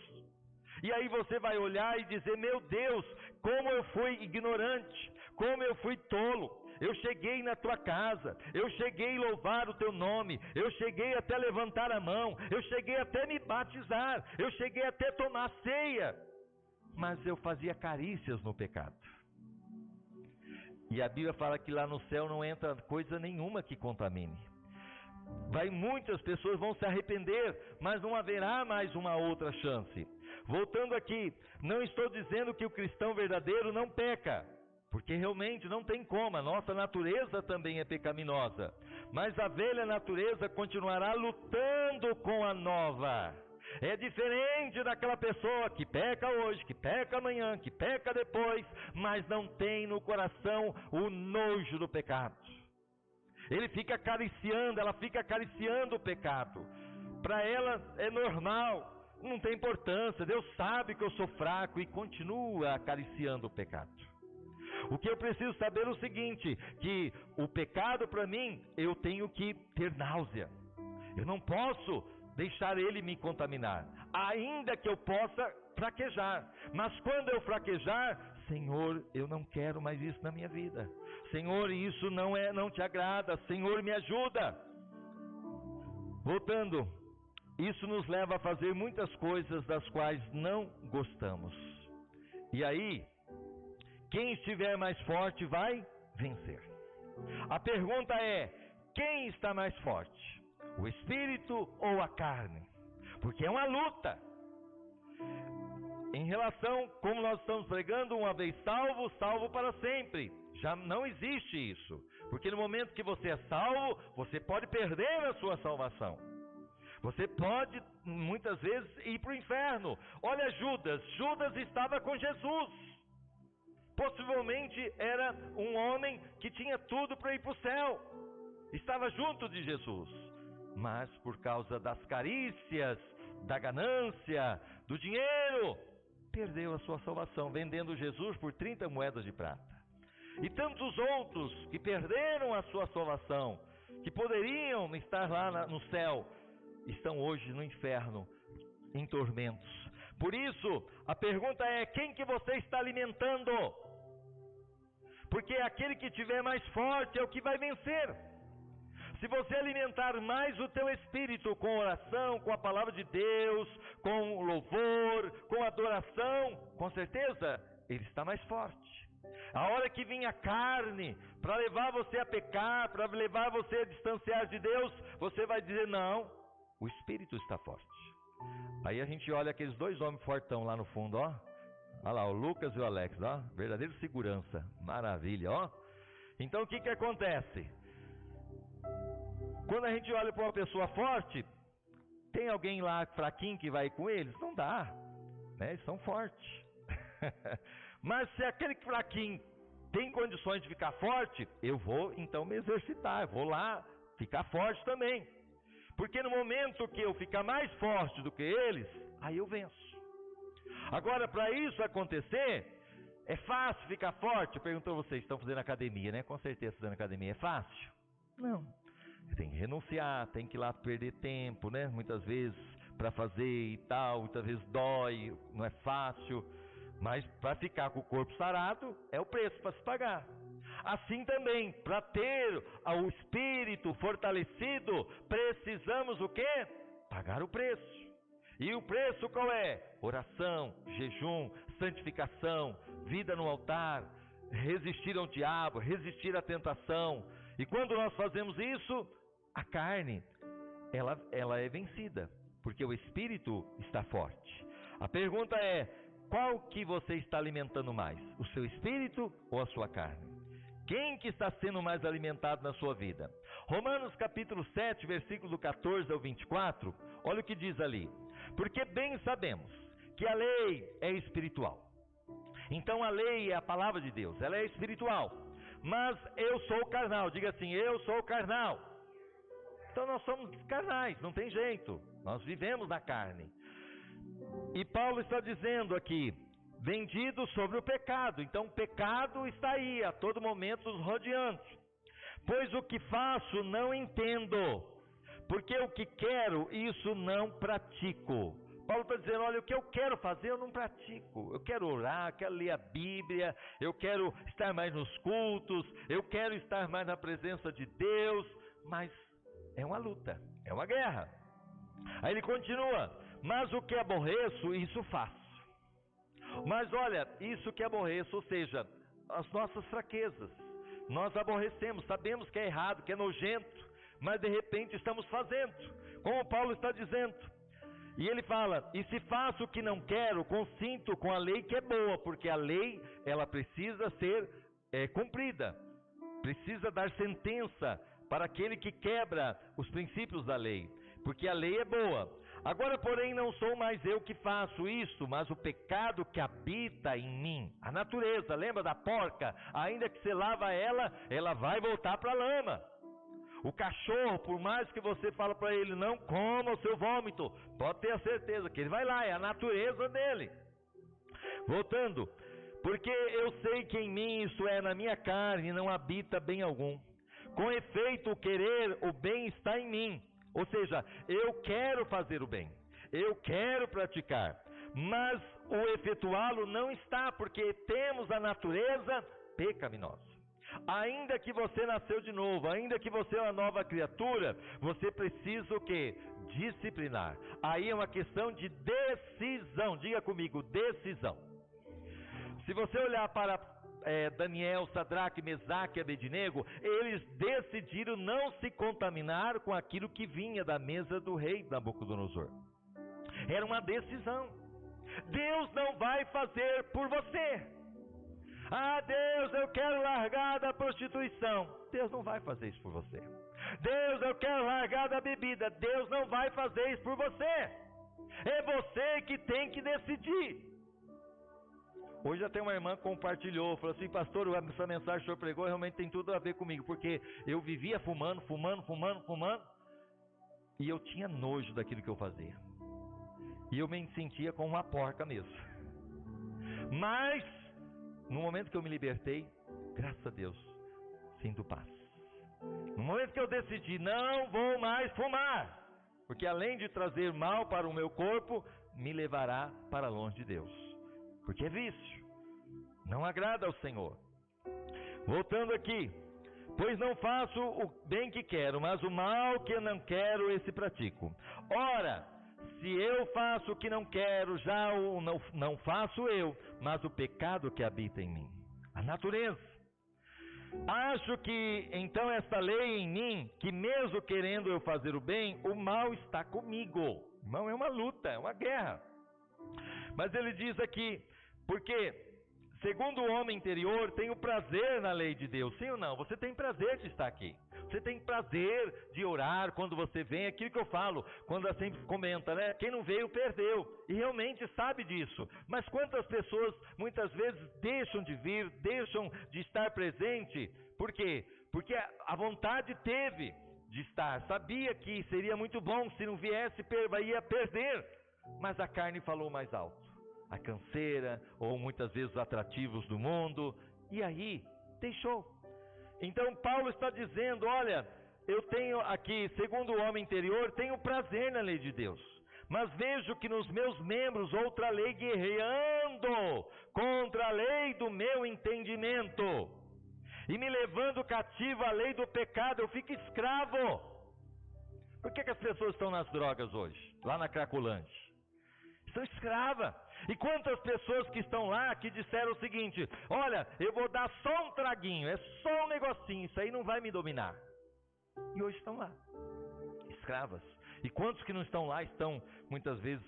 E aí você vai olhar e dizer: meu Deus, como eu fui ignorante, como eu fui tolo. Eu cheguei na tua casa, eu cheguei a louvar o teu nome, eu cheguei até levantar a mão, eu cheguei até me batizar, eu cheguei até tomar ceia, mas eu fazia carícias no pecado. E a Bíblia fala que lá no céu não entra coisa nenhuma que contamine. Muitas pessoas vão se arrepender, mas não haverá mais uma outra chance. Voltando aqui, não estou dizendo que o cristão verdadeiro não peca, porque realmente não tem como, a nossa natureza também é pecaminosa. Mas a velha natureza continuará lutando com a nova. É diferente daquela pessoa que peca hoje, que peca amanhã, que peca depois, mas não tem no coração o nojo do pecado. Ele fica acariciando, ela fica acariciando o pecado. Para ela é normal, não tem importância, Deus sabe que eu sou fraco e continua acariciando o pecado. O que eu preciso saber é o seguinte, que o pecado para mim, eu tenho que ter náusea. Eu não posso deixar ele me contaminar, ainda que eu possa fraquejar. Mas quando eu fraquejar, Senhor, eu não quero mais isso na minha vida. Senhor, isso não te agrada. Senhor, me ajuda. Voltando, isso nos leva a fazer muitas coisas das quais não gostamos. E aí, quem estiver mais forte vai vencer. A pergunta é, quem está mais forte? O espírito ou a carne? Porque é uma luta. Em relação, como nós estamos pregando, uma vez salvo, salvo para sempre. Já não existe isso. Porque no momento que você é salvo, você pode perder a sua salvação. Você pode, muitas vezes, ir para o inferno. Olha Judas. Judas estava com Jesus. Possivelmente era um homem que tinha tudo para ir para o céu. Estava junto de Jesus. Mas por causa das carícias, da ganância, do dinheiro, perdeu a sua salvação, vendendo Jesus por 30 moedas de prata. E tantos outros que perderam a sua salvação, que poderiam estar lá no céu, estão hoje no inferno, em tormentos. Por isso, a pergunta é, quem que você está alimentando? Porque aquele que tiver mais forte é o que vai vencer. Se você alimentar mais o teu espírito com oração, com a palavra de Deus, com louvor, com adoração, com certeza, ele está mais forte. A hora que vinha a carne, para levar você a pecar, para levar você a distanciar de Deus, você vai dizer, não, o espírito está forte. Aí a gente olha aqueles dois homens fortão lá no fundo, ó. Olha lá, o Lucas e o Alex, ó. Verdadeira segurança, maravilha, ó. Então o que acontece? Quando a gente olha para uma pessoa forte, tem alguém lá fraquinho que vai com eles? Não dá, né? Eles são fortes. Mas se aquele fraquinho tem condições de ficar forte, eu vou então me exercitar, eu vou lá ficar forte também. Porque no momento que eu ficar mais forte do que eles, aí eu venço. Agora, para isso acontecer, é fácil ficar forte? Perguntou vocês, estão fazendo academia, né? Com certeza fazendo academia, é fácil? Não. Tem que renunciar, tem que ir lá perder tempo, né? Muitas vezes para fazer e tal, muitas vezes dói, não é fácil. Mas para ficar com o corpo sarado, é o preço para se pagar. Assim também, para ter o espírito fortalecido, precisamos o quê? Pagar o preço. E o preço qual é? Oração, jejum, santificação, vida no altar, resistir ao diabo, resistir à tentação. E quando nós fazemos isso, a carne, ela é vencida, porque o espírito está forte. A pergunta é, qual que você está alimentando mais? O seu espírito ou a sua carne? Quem que está sendo mais alimentado na sua vida? Romanos capítulo 7, versículo 14 ao 24, olha o que diz ali. Porque bem sabemos que a lei é espiritual. Então a lei é a palavra de Deus, ela é espiritual. Mas eu sou carnal, diga assim, eu sou carnal. Então nós somos carnais, não tem jeito, nós vivemos na carne. E Paulo está dizendo aqui, vendido sobre o pecado. Então o pecado está aí, a todo momento nos rodeando. Pois o que faço não entendo, porque o que quero, isso não pratico. Paulo está dizendo, olha, o que eu quero fazer eu não pratico. Eu quero orar, quero ler a Bíblia, eu quero estar mais nos cultos, eu quero estar mais na presença de Deus, mas é uma luta, é uma guerra. Aí ele continua, mas o que aborreço, isso faço. Mas olha, isso que aborreço, ou seja, as nossas fraquezas, nós aborrecemos, sabemos que é errado, que é nojento, mas de repente estamos fazendo, como Paulo está dizendo. E ele fala, e se faço o que não quero, consinto com a lei que é boa, porque a lei, ela precisa ser cumprida, precisa dar sentença para aquele que quebra os princípios da lei, porque a lei é boa. Agora, porém, não sou mais eu que faço isso, mas o pecado que habita em mim. A natureza, lembra da porca? Ainda que você lava ela, ela vai voltar para a lama. O cachorro, por mais que você fale para ele, não coma o seu vômito, pode ter a certeza que ele vai lá, é a natureza dele. Voltando, Porque eu sei que em mim, isso é, na minha carne, não habita bem algum. Com efeito, o querer, o bem está em mim. Ou seja, eu quero fazer o bem, eu quero praticar, mas o efetuá-lo não está, porque temos a natureza pecaminosa. Ainda que você nasceu de novo, ainda que você é uma nova criatura, você precisa o quê? Disciplinar. Aí é uma questão de decisão. Diga comigo, decisão. Se você olhar para Daniel, Sadraque, Mesaque e Abednego, eles decidiram não se contaminar com aquilo que vinha da mesa do rei Nabucodonosor. Era uma decisão. Deus não vai fazer por você. Ah, Deus, eu quero largar da prostituição. Deus não vai fazer isso por você. Deus, eu quero largar da bebida. Deus não vai fazer isso por você. É você que tem que decidir. Hoje até uma irmã compartilhou, falou assim: pastor, essa mensagem que o senhor pregou realmente tem tudo a ver comigo, porque eu vivia fumando, e eu tinha nojo daquilo que eu fazia. E eu me sentia como uma porca mesmo. Mas, no momento que eu me libertei, graças a Deus, sinto paz. No momento que eu decidi, não vou mais fumar, porque além de trazer mal para o meu corpo, me levará para longe de Deus. Porque é vício, não agrada ao Senhor. Voltando aqui, pois não faço o bem que quero, mas o mal que eu não quero, esse pratico. Ora, se eu faço o que não quero, já não faço eu, mas o pecado que habita em mim, a natureza. Acho que então esta lei em mim, que mesmo querendo eu fazer o bem, o mal está comigo. Irmão, é uma luta, é uma guerra. Mas ele diz aqui, porque segundo o homem interior tem o prazer na lei de Deus. Sim ou não? Você tem prazer de estar aqui. Você tem prazer de orar quando você vem. Aquilo que eu falo, quando ela sempre comenta, né? Quem não veio, perdeu. E realmente sabe disso. Mas quantas pessoas muitas vezes deixam de vir, deixam de estar presente? Por quê? Porque a vontade teve de estar. Sabia que seria muito bom, se não viesse, ia perder. Mas a carne falou mais alto. A canseira, ou muitas vezes os atrativos do mundo, e aí deixou. Então Paulo está dizendo, olha, eu tenho aqui, segundo o homem interior, tenho prazer na lei de Deus, mas vejo que nos meus membros outra lei guerreando contra a lei do meu entendimento, e me levando cativo à lei do pecado, eu fico escravo. Por que as pessoas estão nas drogas hoje, lá na Cracolândia? São escravas. E quantas pessoas que estão lá que disseram o seguinte: olha, eu vou dar só um traguinho, é só um negocinho, isso aí não vai me dominar. E hoje estão lá, escravas. E quantos que não estão lá estão muitas vezes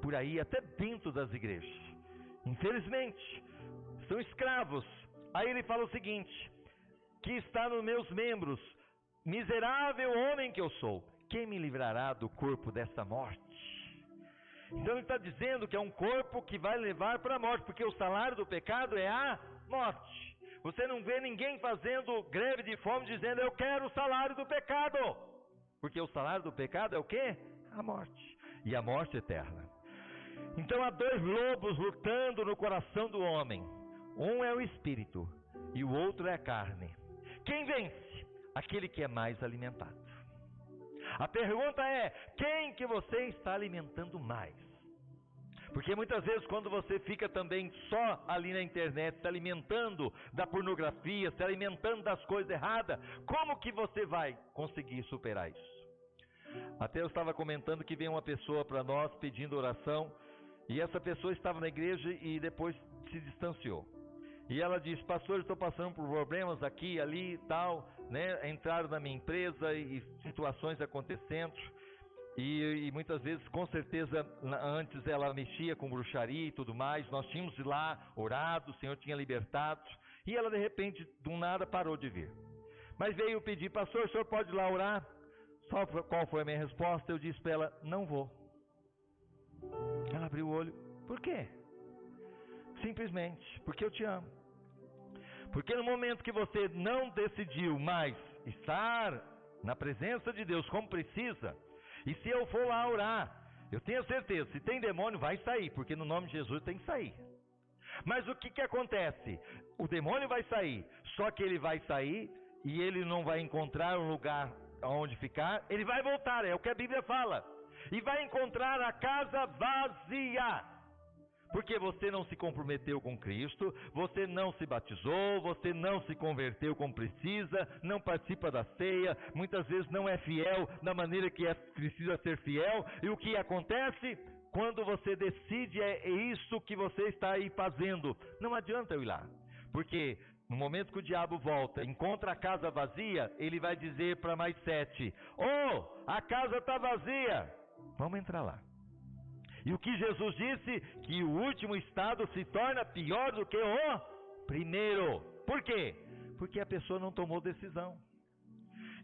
por aí, até dentro das igrejas. Infelizmente, são escravos. Aí ele fala o seguinte: que está nos meus membros, miserável homem que eu sou, quem me livrará do corpo desta morte? Então ele está dizendo que é um corpo que vai levar para a morte, porque o salário do pecado é a morte. Você não vê ninguém fazendo greve de fome dizendo: eu quero o salário do pecado, porque o salário do pecado é o quê? A morte, e a morte eterna. Então há dois lobos lutando no coração do homem, um é o espírito e o outro é a carne. Quem vence? Aquele que é mais alimentado. A pergunta é: quem que você está alimentando mais? Porque muitas vezes quando você fica também só ali na internet, se alimentando da pornografia, se alimentando das coisas erradas, como que você vai conseguir superar isso? Até eu estava comentando que veio uma pessoa para nós pedindo oração, e essa pessoa estava na igreja e depois se distanciou. E ela disse: pastor, eu estou passando por problemas aqui, ali e tal, né? Entraram na minha empresa e situações acontecendo. E muitas vezes, com certeza, antes ela mexia com bruxaria e tudo mais. Nós tínhamos lá orado, o Senhor tinha libertado. E ela de repente, do nada, parou de vir. Mas veio pedir: pastor, o senhor pode ir lá orar? Sabe qual foi a minha resposta? Eu disse para ela: não vou. Ela abriu o olho: por quê? Simplesmente porque eu te amo. Porque no momento que você não decidiu mais estar na presença de Deus como precisa, e se eu for lá orar, eu tenho certeza, se tem demônio vai sair, porque no nome de Jesus tem que sair. Mas o que acontece? O demônio vai sair, só que ele vai sair e ele não vai encontrar um lugar onde ficar, ele vai voltar, é o que a Bíblia fala, e vai encontrar a casa vazia, porque você não se comprometeu com Cristo, você não se batizou, você não se converteu como precisa, não participa da ceia, muitas vezes não é fiel da maneira que precisa ser fiel, e o que acontece? Quando você decide, é isso que você está aí fazendo, não adianta eu ir lá, porque no momento que o diabo volta, encontra a casa vazia, ele vai dizer para mais 7, a casa está vazia, vamos entrar lá. E o que Jesus disse? Que o último estado se torna pior do que o primeiro. Por quê? Porque a pessoa não tomou decisão.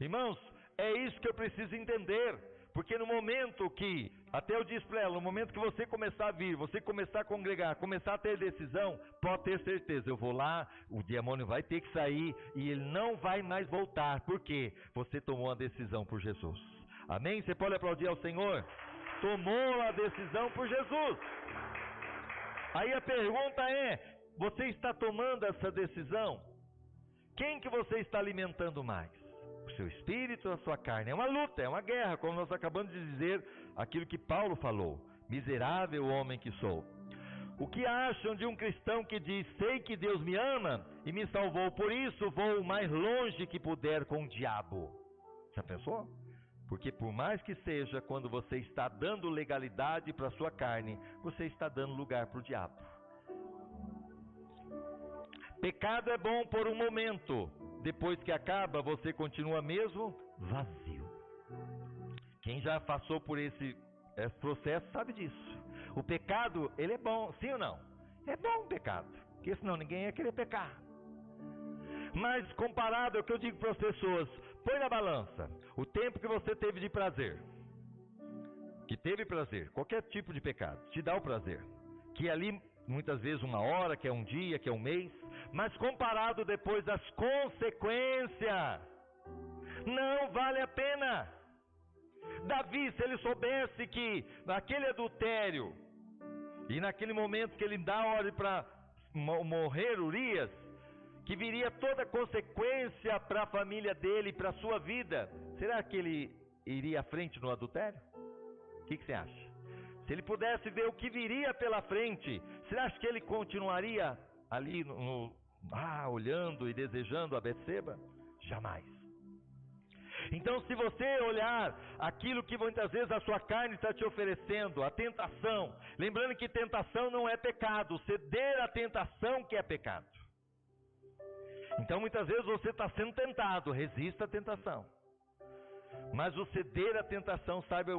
Irmãos, é isso que eu preciso entender. Porque no momento que, até eu disse para ela, no momento que você começar a vir, você começar a congregar, começar a ter decisão, pode ter certeza, eu vou lá, o demônio vai ter que sair e ele não vai mais voltar. Por quê? Você tomou a decisão por Jesus. Amém? Você pode aplaudir ao Senhor? Tomou a decisão por Jesus. Aí a pergunta é, você está tomando essa decisão? Quem que você está alimentando mais? O seu espírito ou a sua carne? É uma luta, é uma guerra, como nós acabamos de dizer aquilo que Paulo falou. Miserável homem que sou. O que acham de um cristão que diz, sei que Deus me ama e me salvou, por isso vou o mais longe que puder com o diabo? Já pensou? Porque por mais que seja, quando você está dando legalidade para a sua carne, você está dando lugar para o diabo. Pecado é bom por um momento, depois que acaba, você continua mesmo vazio. Quem já passou por esse processo sabe disso. O pecado, ele é bom, sim ou não? É bom o pecado, porque senão ninguém ia querer pecar. Mas comparado ao que eu digo para as pessoas, põe na balança o tempo que você teve de prazer, que teve prazer, qualquer tipo de pecado, te dá o prazer, que ali muitas vezes uma hora, que é um dia, que é um mês, mas comparado depois das consequências, não vale a pena. Davi, se ele soubesse que naquele adultério, e naquele momento que ele dá a ordem para morrer Urias, que viria toda a consequência para a família dele, para a sua vida, será que ele iria à frente no adultério? O que você acha? Se ele pudesse ver o que viria pela frente, você acha que ele continuaria ali olhando e desejando a Betseba? Jamais. Então, se você olhar aquilo que muitas vezes a sua carne está te oferecendo, a tentação, lembrando que tentação não é pecado, ceder à tentação que é pecado. Então muitas vezes você está sendo tentado, resista à tentação. Mas o ceder à tentação, saiba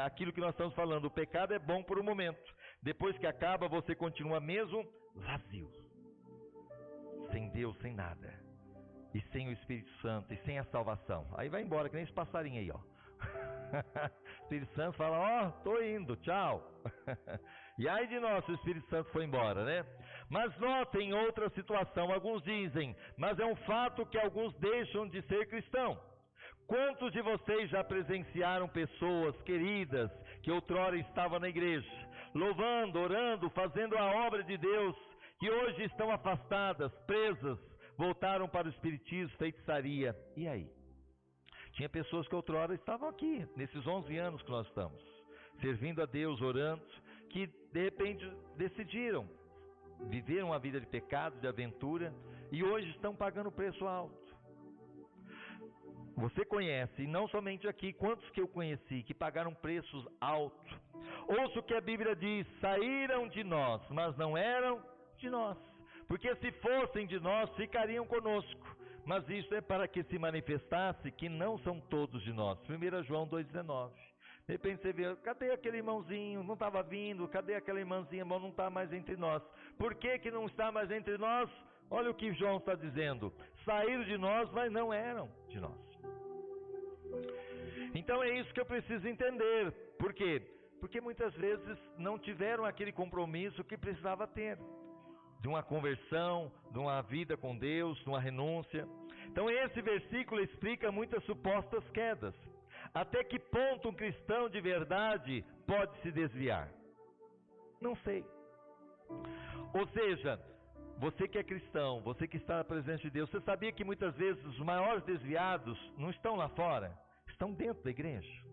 aquilo que nós estamos falando, o pecado é bom por um momento. Depois que acaba, você continua mesmo vazio. Sem Deus, sem nada. E sem o Espírito Santo, e sem a salvação. Aí vai embora, que nem esse passarinho aí, ó. O Espírito Santo fala, tô indo, tchau. E ai de nós se o Espírito Santo foi embora, né? Mas notem outra situação, alguns dizem, mas é um fato que alguns deixam de ser cristãos. Quantos de vocês já presenciaram pessoas queridas que outrora estavam na igreja, louvando, orando, fazendo a obra de Deus, que hoje estão afastadas, presas, voltaram para o espiritismo, feitiçaria? E aí? Tinha pessoas que outrora estavam aqui, nesses 11 anos que nós estamos, servindo a Deus, orando, que de repente decidiram viver uma vida de pecado, de aventura, e hoje estão pagando preço alto. Você conhece, e não somente aqui, quantos que eu conheci, que pagaram preços altos. Ouça o que a Bíblia diz, saíram de nós, mas não eram de nós. Porque se fossem de nós, ficariam conosco. Mas isso é para que se manifestasse que não são todos de nós. 1 João 2,19. De repente você vê, cadê aquele irmãozinho? Não estava vindo. Cadê aquela irmãzinha? Irmão, não está mais entre nós. Por que que não está mais entre nós? Olha o que João está dizendo. Saíram de nós, mas não eram de nós. Então é isso que eu preciso entender. Por quê? Porque muitas vezes não tiveram aquele compromisso que precisava ter. De uma conversão, de uma vida com Deus, de uma renúncia. Então esse versículo explica muitas supostas quedas. Até que ponto um cristão de verdade pode se desviar? Não sei. Ou seja, você que é cristão, você que está na presença de Deus, você sabia que muitas vezes os maiores desviados não estão lá fora, estão dentro da igreja?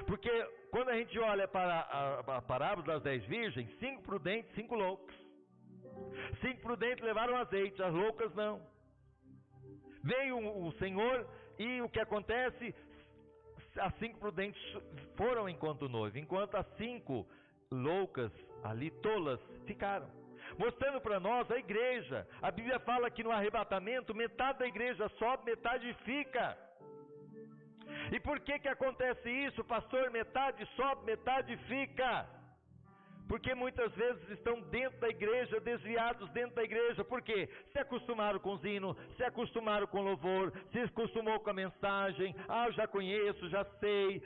Porque quando a gente olha para a parábola das 10 virgens, 5 prudentes, 5 loucos. 5 prudentes levaram azeite, as loucas não. Veio o Senhor e o que acontece? As 5 prudentes foram enquanto noivo, enquanto as 5 loucas, ali tolas, ficaram. Mostrando para nós a igreja. A Bíblia fala que no arrebatamento, metade da igreja sobe, metade fica. E por que acontece isso, pastor? Metade sobe, metade fica. Porque muitas vezes estão dentro da igreja, desviados dentro da igreja. Por quê? Se acostumaram com os hinos, se acostumaram com o louvor, se acostumou com a mensagem. Eu já conheço, já sei,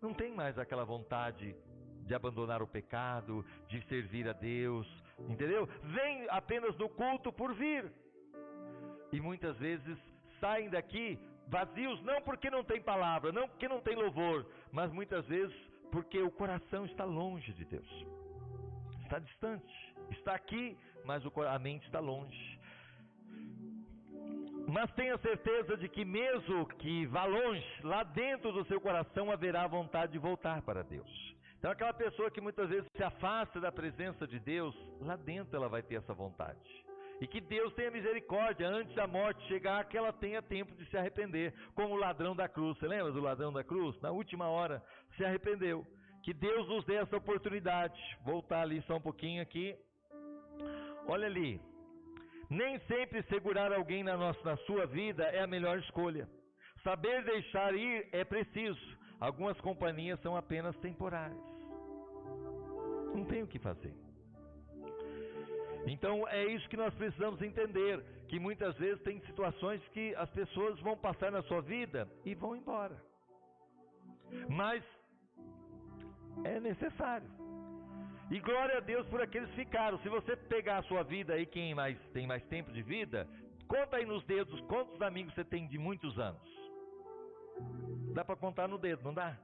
não tem mais aquela vontade de abandonar o pecado, de servir a Deus, entendeu? Vem apenas no culto por vir. E muitas vezes saem daqui vazios, não porque não tem palavra, não porque não tem louvor, mas muitas vezes porque o coração está longe de Deus, está distante, está aqui, mas a mente está longe. Mas tenha certeza de que mesmo que vá longe, lá dentro do seu coração haverá vontade de voltar para Deus. Então aquela pessoa que muitas vezes se afasta da presença de Deus, lá dentro ela vai ter essa vontade. E que Deus tenha misericórdia antes da morte chegar, que ela tenha tempo de se arrepender, como o ladrão da cruz. Você lembra do ladrão da cruz? Na última hora se arrependeu. Que Deus nos dê essa oportunidade. Voltar ali só um pouquinho aqui. Olha ali. Nem sempre segurar alguém na sua vida é a melhor escolha. Saber deixar ir é preciso. Algumas companhias são apenas temporárias. Não tem o que fazer. Então é isso que nós precisamos entender, que muitas vezes tem situações que as pessoas vão passar na sua vida e vão embora. Mas é necessário. E glória a Deus por aqueles que ficaram. Se você pegar a sua vida aí, quem tem mais tempo de vida, conta aí nos dedos quantos amigos você tem de muitos anos. Dá para contar no dedo, não dá?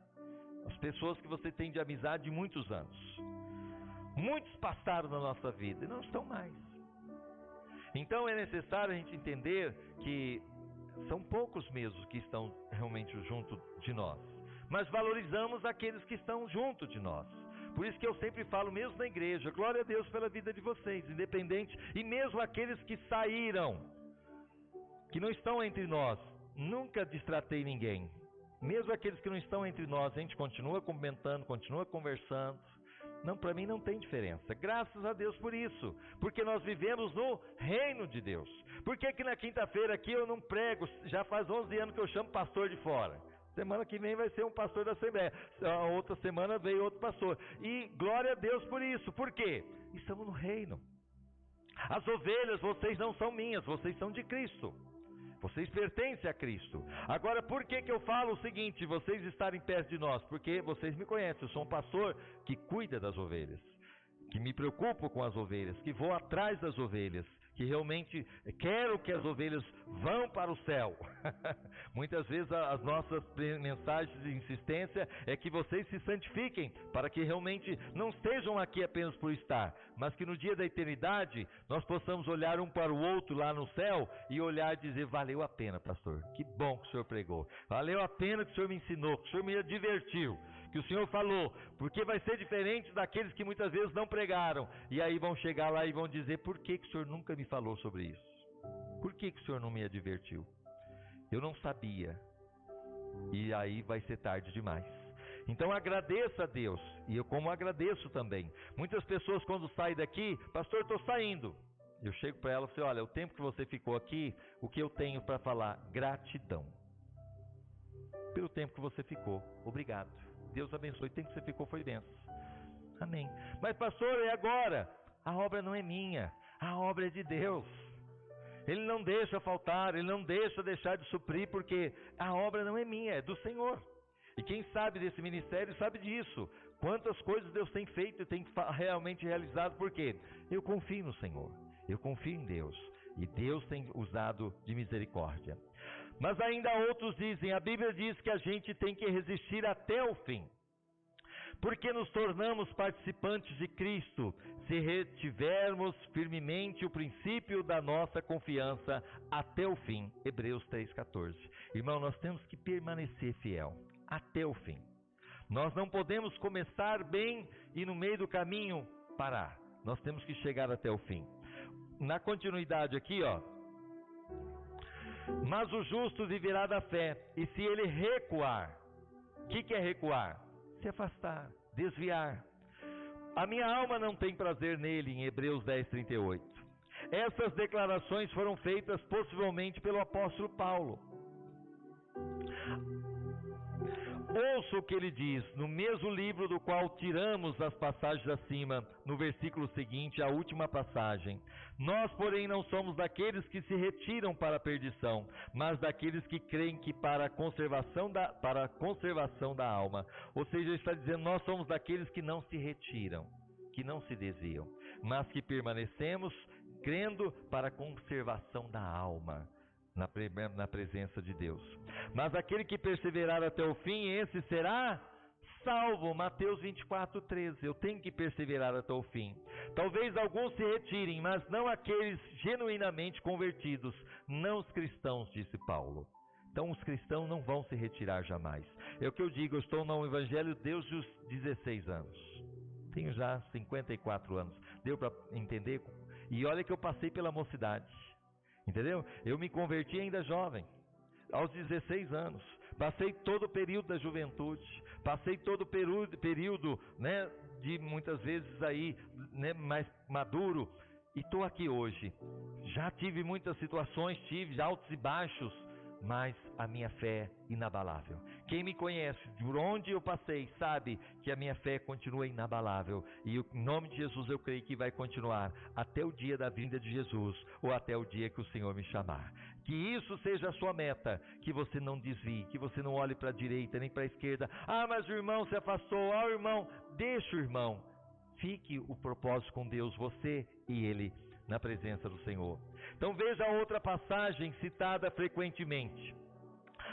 As pessoas que você tem de amizade de muitos anos. Muitos passaram na nossa vida e não estão mais. Então é necessário a gente entender que são poucos mesmo que estão realmente junto de nós. Mas valorizamos aqueles que estão junto de nós. Por isso que eu sempre falo, mesmo na igreja, glória a Deus pela vida de vocês, independente, e mesmo aqueles que saíram, que não estão entre nós, nunca distratei ninguém. Mesmo aqueles que não estão entre nós, a gente continua comentando, continua conversando. Não, para mim não tem diferença. Graças a Deus por isso. Porque nós vivemos no reino de Deus. Por que na quinta-feira aqui eu não prego? Já faz 11 anos que eu chamo pastor de fora. Semana que vem vai ser um pastor da Assembleia. A outra semana veio outro pastor. E glória a Deus por isso. Por quê? Estamos no reino. As ovelhas, vocês não são minhas, vocês são de Cristo. Vocês pertencem a Cristo. Agora, por que eu falo o seguinte, vocês estarem perto de nós? Porque vocês me conhecem, eu sou um pastor que cuida das ovelhas, que me preocupo com as ovelhas, que vou atrás das ovelhas, que realmente quero que as ovelhas vão para o céu. Muitas vezes as nossas mensagens de insistência é que vocês se santifiquem, para que realmente não estejam aqui apenas por estar, mas que no dia da eternidade nós possamos olhar um para o outro lá no céu e olhar e dizer, valeu a pena, pastor, que bom que o senhor pregou, valeu a pena que o senhor me ensinou, que o senhor me divertiu, que o senhor falou, porque vai ser diferente daqueles que muitas vezes não pregaram, e aí vão chegar lá e vão dizer, por que o senhor nunca me falou sobre isso? Por que o senhor não me advertiu? Eu não sabia. E aí vai ser tarde demais. Então agradeça a Deus, e eu como agradeço também. Muitas pessoas quando saem daqui, pastor, estou saindo. Eu chego para ela e falo, olha, o tempo que você ficou aqui, o que eu tenho para falar? Gratidão. Pelo tempo que você ficou, obrigado. Deus abençoe, o tempo que você ficou foi bênção. Amém. Mas pastor, e agora? A obra não é minha, a obra é de Deus. Ele não deixa faltar, Ele não deixar de suprir, porque a obra não é minha, é do Senhor. E quem sabe desse ministério sabe disso. Quantas coisas Deus tem feito e tem realmente realizado, por quê? Eu confio no Senhor, eu confio em Deus. E Deus tem usado de misericórdia. Mas ainda outros dizem, a Bíblia diz que a gente tem que resistir até o fim. Porque nos tornamos participantes de Cristo, se retivermos firmemente o princípio da nossa confiança até o fim. Hebreus 3,14. Irmão, nós temos que permanecer fiel até o fim. Nós não podemos começar bem e no meio do caminho parar. Nós temos que chegar até o fim. Na continuidade aqui, ó. Mas o justo viverá da fé, e se ele recuar, o que é recuar? Se afastar, desviar. A minha alma não tem prazer nele, em Hebreus 10:38. Essas declarações foram feitas possivelmente pelo apóstolo Paulo. Ouça o que ele diz, no mesmo livro do qual tiramos as passagens acima, no versículo seguinte, a última passagem. Nós, porém, não somos daqueles que se retiram para a perdição, mas daqueles que creem que para a conservação da alma. Ou seja, ele está dizendo, nós somos daqueles que não se retiram, que não se desviam, mas que permanecemos crendo para a conservação da alma. Na presença de Deus. Mas aquele que perseverar até o fim, esse será salvo. Mateus 24:13. Eu tenho que perseverar até o fim. Talvez alguns se retirem, mas não aqueles genuinamente convertidos, não os cristãos, disse Paulo. Então os cristãos não vão se retirar jamais. É o que eu digo, eu estou no Evangelho desde os 16 anos. Tenho já 54 anos. Deu para entender? E olha que eu passei pela mocidade. Entendeu? Eu me converti ainda jovem, aos 16 anos. Passei todo o período da juventude, passei todo o período, né, de muitas vezes aí, né, mais maduro, e estou aqui hoje. Já tive muitas situações, tive altos e baixos, mas a minha fé é inabalável. Quem me conhece, por onde eu passei, sabe que a minha fé continua inabalável. E em nome de Jesus eu creio que vai continuar até o dia da vinda de Jesus, ou até o dia que o Senhor me chamar. Que isso seja a sua meta, que você não desvie, que você não olhe para a direita nem para a esquerda. Ah, mas o irmão se afastou. Ah, o irmão, deixa o irmão. Fique o propósito com Deus, você e ele, na presença do Senhor. Então veja outra passagem citada frequentemente.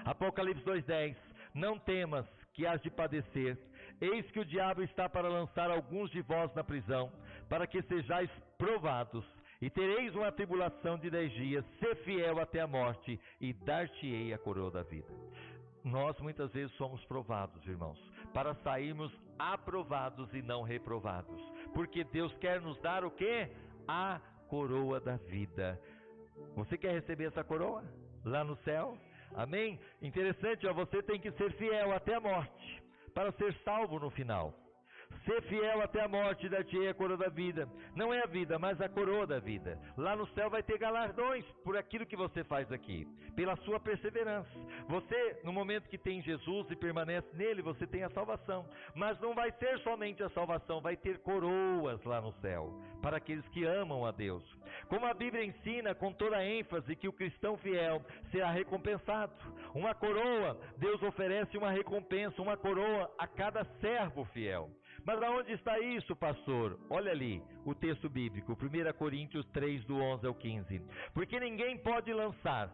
Apocalipse 2:10. Não temas que hás de padecer. Eis que o diabo está para lançar alguns de vós na prisão, para que sejais provados. E tereis uma tribulação de 10 dias. Sê fiel até a morte, e dar-te-ei a coroa da vida. Nós muitas vezes somos provados, irmãos, para sairmos aprovados e não reprovados. Porque Deus quer nos dar o quê? A coroa da vida. Você quer receber essa coroa? Lá no céu? Amém? Interessante, ó, você tem que ser fiel até a morte, para ser salvo no final. Ser fiel até a morte, dar-te-ei a coroa da vida. Não é a vida, mas a coroa da vida. Lá no céu vai ter galardões por aquilo que você faz aqui, pela sua perseverança. Você, no momento que tem Jesus e permanece nele, você tem a salvação. Mas não vai ser somente a salvação, vai ter coroas lá no céu, para aqueles que amam a Deus. Como a Bíblia ensina com toda a ênfase que o cristão fiel será recompensado. Uma coroa, Deus oferece uma recompensa, uma coroa a cada servo fiel. Mas aonde está isso, pastor? Olha ali o texto bíblico, 1 Coríntios 3, do 11 ao 15. Porque ninguém pode lançar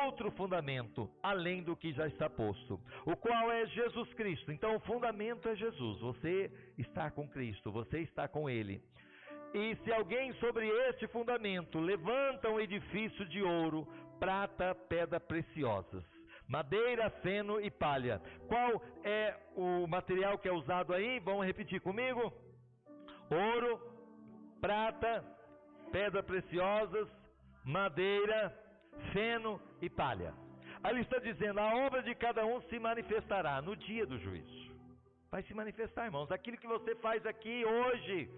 outro fundamento além do que já está posto, o qual é Jesus Cristo. Então o fundamento é Jesus, você está com Cristo, você está com Ele. E se alguém sobre este fundamento levanta um edifício de ouro, prata, pedra preciosas, madeira, feno e palha. Qual é o material que é usado aí? Vamos repetir comigo? Ouro, prata, pedras preciosas, madeira, feno e palha. Ali está dizendo, a obra de cada um se manifestará no dia do juízo. Vai se manifestar, irmãos. Aquilo que você faz aqui hoje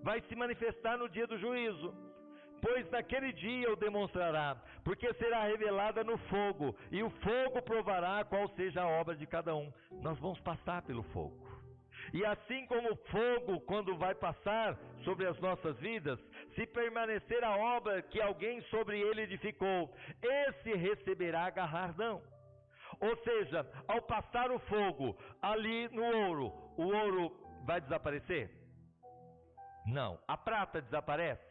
vai se manifestar no dia do juízo. Pois naquele dia o demonstrará, porque será revelada no fogo, e o fogo provará qual seja a obra de cada um. Nós vamos passar pelo fogo. E assim como o fogo, quando vai passar sobre as nossas vidas, se permanecer a obra que alguém sobre ele edificou, esse receberá galardão. Ou seja, ao passar o fogo ali no ouro, o ouro vai desaparecer? Não. A prata desaparece?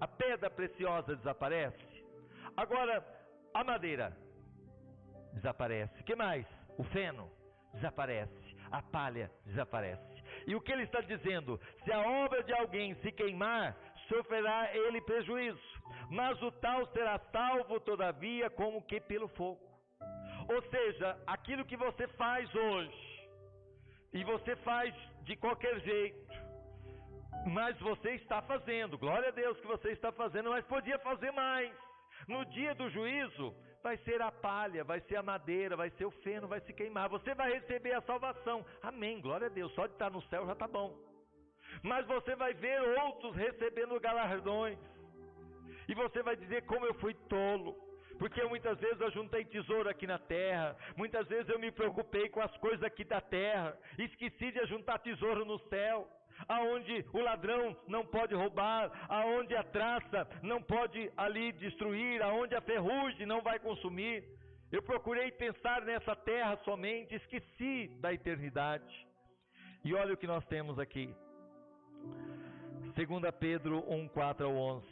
A pedra preciosa desaparece? Agora, a madeira desaparece. O que mais? O feno desaparece. A palha desaparece. E o que ele está dizendo? Se a obra de alguém se queimar, sofrerá ele prejuízo, mas o tal será salvo todavia como que pelo fogo. Ou seja, aquilo que você faz hoje, e você faz de qualquer jeito, mas você está fazendo, glória a Deus que você está fazendo, mas podia fazer mais. No dia do juízo, vai ser a palha, vai ser a madeira, vai ser o feno, vai se queimar. Você vai receber a salvação. Amém, glória a Deus. Só de estar no céu já está bom. Mas você vai ver outros recebendo galardões. E você vai dizer como eu fui tolo. Porque muitas vezes eu juntei tesouro aqui na terra. Muitas vezes eu me preocupei com as coisas aqui da terra. Esqueci de juntar tesouro no céu. Aonde o ladrão não pode roubar, aonde a traça não pode ali destruir, aonde a ferrugem não vai consumir. Eu procurei pensar nessa terra somente, esqueci da eternidade. E olha o que nós temos aqui. 2 Pedro 1:4-11.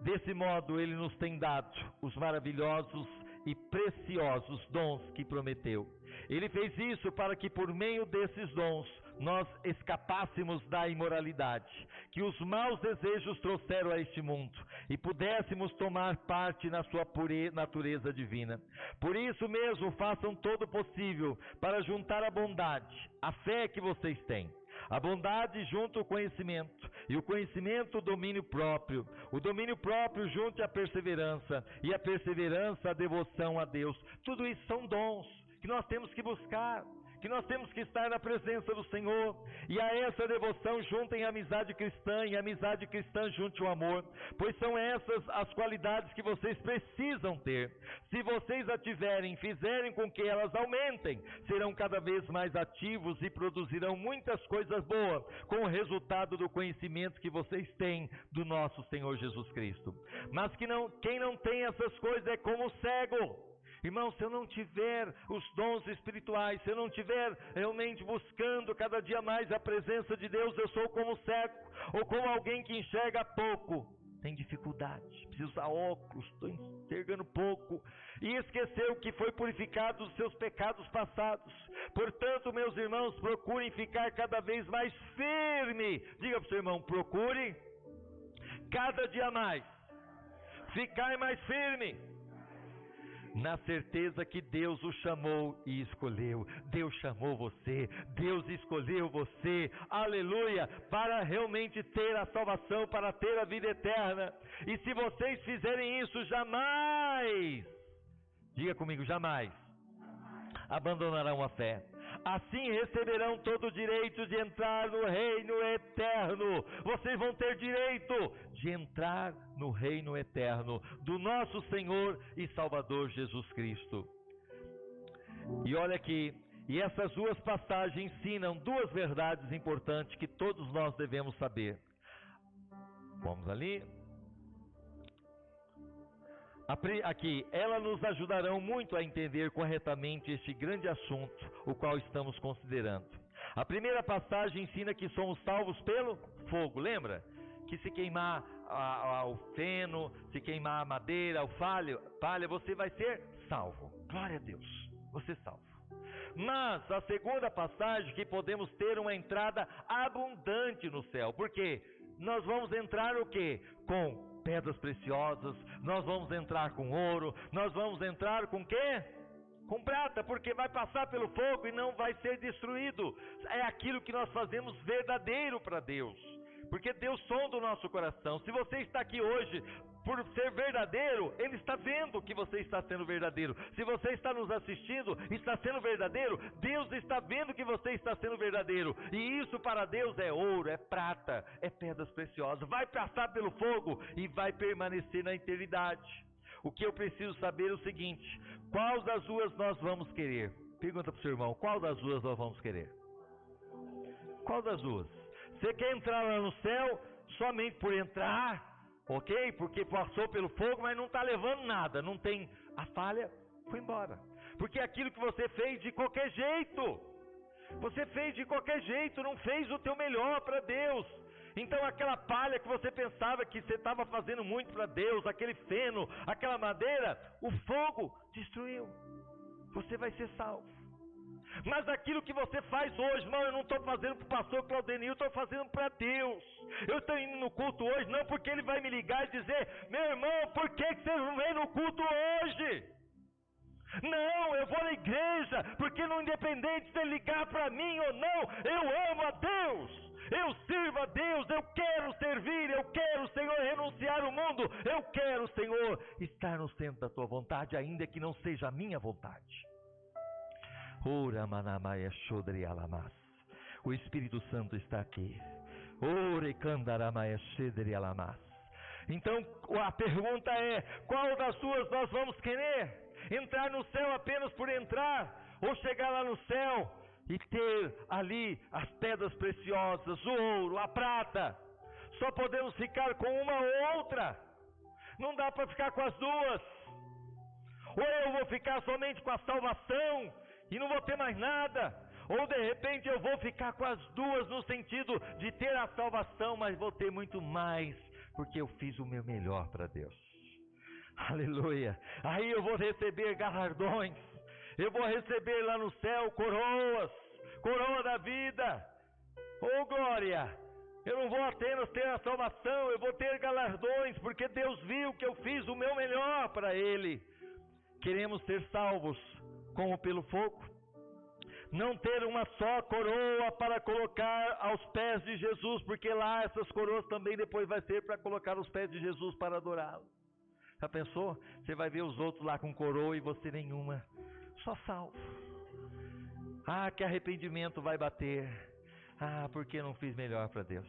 Desse modo ele nos tem dado os maravilhosos e preciosos dons que prometeu. Ele fez isso para que por meio desses dons nós escapássemos da imoralidade que os maus desejos trouxeram a este mundo e pudéssemos tomar parte na sua natureza divina. Por isso mesmo façam todo o possível para juntar a bondade, a fé que vocês têm. A bondade junto ao conhecimento, e o conhecimento o domínio próprio junto à perseverança, e a perseverança a devoção a Deus. Tudo isso são dons que nós temos que buscar, que nós temos que estar na presença do Senhor, e a essa devoção juntem a amizade cristã, e a amizade cristã junte o amor, pois são essas as qualidades que vocês precisam ter. Se vocês a tiverem, fizerem com que elas aumentem, serão cada vez mais ativos e produzirão muitas coisas boas, com o resultado do conhecimento que vocês têm do nosso Senhor Jesus Cristo. Mas quem não tem essas coisas é como o cego. Irmão, se eu não tiver os dons espirituais, se eu não tiver realmente buscando cada dia mais a presença de Deus, eu sou como cego, ou como alguém que enxerga pouco, tem dificuldade, precisa usar óculos, estou enxergando pouco, e esqueceu que foi purificado dos seus pecados passados. Portanto, meus irmãos, procurem ficar cada vez mais firme. Diga para o seu irmão, procure cada dia mais ficar mais firme, na certeza que Deus o chamou e escolheu. Deus chamou você, Deus escolheu você, aleluia, para realmente ter a salvação, para ter a vida eterna. E se vocês fizerem isso, jamais, diga comigo, jamais abandonarão a fé. Assim receberão todo o direito de entrar no reino eterno. Vocês vão ter direito de entrar no reino eterno do nosso Senhor e Salvador Jesus Cristo. E olha aqui, e essas duas passagens ensinam duas verdades importantes que todos nós devemos saber. Vamos ali. Aqui, elas nos ajudarão muito a entender corretamente este grande assunto, o qual estamos considerando. A primeira passagem ensina que somos salvos pelo fogo, lembra? Que se queimar o feno, se queimar a madeira, o palha, você vai ser salvo. Glória a Deus, você é salvo. Mas a segunda passagem, que podemos ter uma entrada abundante no céu, porque nós vamos entrar o quê? Com pedras preciosas, nós vamos entrar com ouro, nós vamos entrar com quê? Com prata, porque vai passar pelo fogo e não vai ser destruído. É aquilo que nós fazemos verdadeiro para Deus, porque Deus sonda o nosso coração. Se você está aqui hoje por ser verdadeiro, Ele está vendo que você está sendo verdadeiro. Se você está nos assistindo, está sendo verdadeiro, Deus está vendo que você está sendo verdadeiro. E isso para Deus é ouro, é prata, é pedras preciosas. Vai passar pelo fogo e vai permanecer na eternidade. O que eu preciso saber é o seguinte: qual das duas nós vamos querer? Pergunta para o seu irmão, qual das duas nós vamos querer? Qual das duas? Você quer entrar lá no céu somente por entrar? Ok? Porque passou pelo fogo, mas não está levando nada, não tem a falha, foi embora. Porque aquilo que você fez de qualquer jeito, você fez de qualquer jeito, não fez o teu melhor para Deus. Então aquela palha que você pensava que você estava fazendo muito para Deus, aquele feno, aquela madeira, o fogo destruiu. Você vai ser salvo. Mas aquilo que você faz hoje, irmão, eu não estou fazendo para o pastor Claudenil, eu estou fazendo para Deus. Eu estou indo no culto hoje, não porque ele vai me ligar e dizer: meu irmão, por que você não vem no culto hoje? Não, eu vou na igreja, porque não, independente de ele ligar para mim ou não, eu amo a Deus. Eu sirvo a Deus, eu quero servir, eu quero, Senhor, renunciar ao mundo. Eu quero, Senhor, estar no centro da tua vontade, ainda que não seja a minha vontade. Ora manamaia shodri alamas. O Espírito Santo está aqui. Ore kandaramaia shodri alamas. Então a pergunta é: qual das duas nós vamos querer? Entrar no céu apenas por entrar, ou chegar lá no céu e ter ali as pedras preciosas, o ouro, a prata? Só podemos ficar com uma ou outra. Não dá para ficar com as duas. Ou eu vou ficar somente com a salvação e não vou ter mais nada, ou de repente eu vou ficar com as duas no sentido de ter a salvação, mas vou ter muito mais, porque eu fiz o meu melhor para Deus. Aleluia. Aí eu vou receber galardões, eu vou receber lá no céu coroas, coroa da vida. Oh glória! Eu não vou apenas ter a salvação, eu vou ter galardões, porque Deus viu que eu fiz o meu melhor para Ele. Queremos ser salvos como pelo fogo, não ter uma só coroa para colocar aos pés de Jesus, porque lá essas coroas também depois vai ser para colocar aos pés de Jesus para adorá-lo. Já pensou? Você vai ver os outros lá com coroa e você nenhuma, só salvo. Ah, que arrependimento vai bater. Ah, por que eu não fiz melhor para Deus?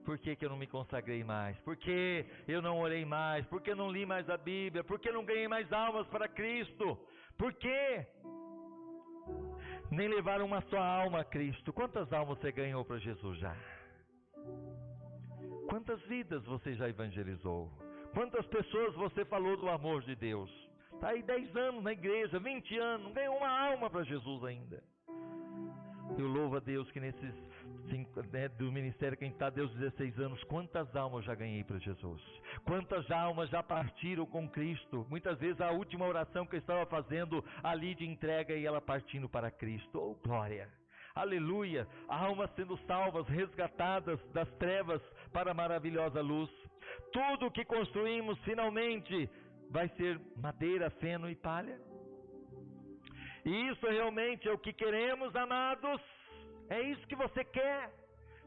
Por que eu não me consagrei mais? Por que eu não orei mais? Por que eu não li mais a Bíblia? Por que eu não ganhei mais almas para Cristo? Por que nem levaram uma só alma a Cristo? Quantas almas você ganhou para Jesus já? Quantas vidas você já evangelizou? Quantas pessoas você falou do amor de Deus? Está aí 10 anos na igreja, 20 anos, não ganhou uma alma para Jesus ainda. Eu louvo a Deus que nesses do ministério que a gente está, Deus 16 anos, quantas almas já ganhei para Jesus? Quantas almas já partiram com Cristo? Muitas vezes a última oração que eu estava fazendo ali de entrega e ela partindo para Cristo. Oh glória! Aleluia! Almas sendo salvas, resgatadas das trevas para a maravilhosa luz. Tudo que construímos finalmente vai ser madeira, feno e palha. E isso realmente é o que queremos, amados. É isso que você quer?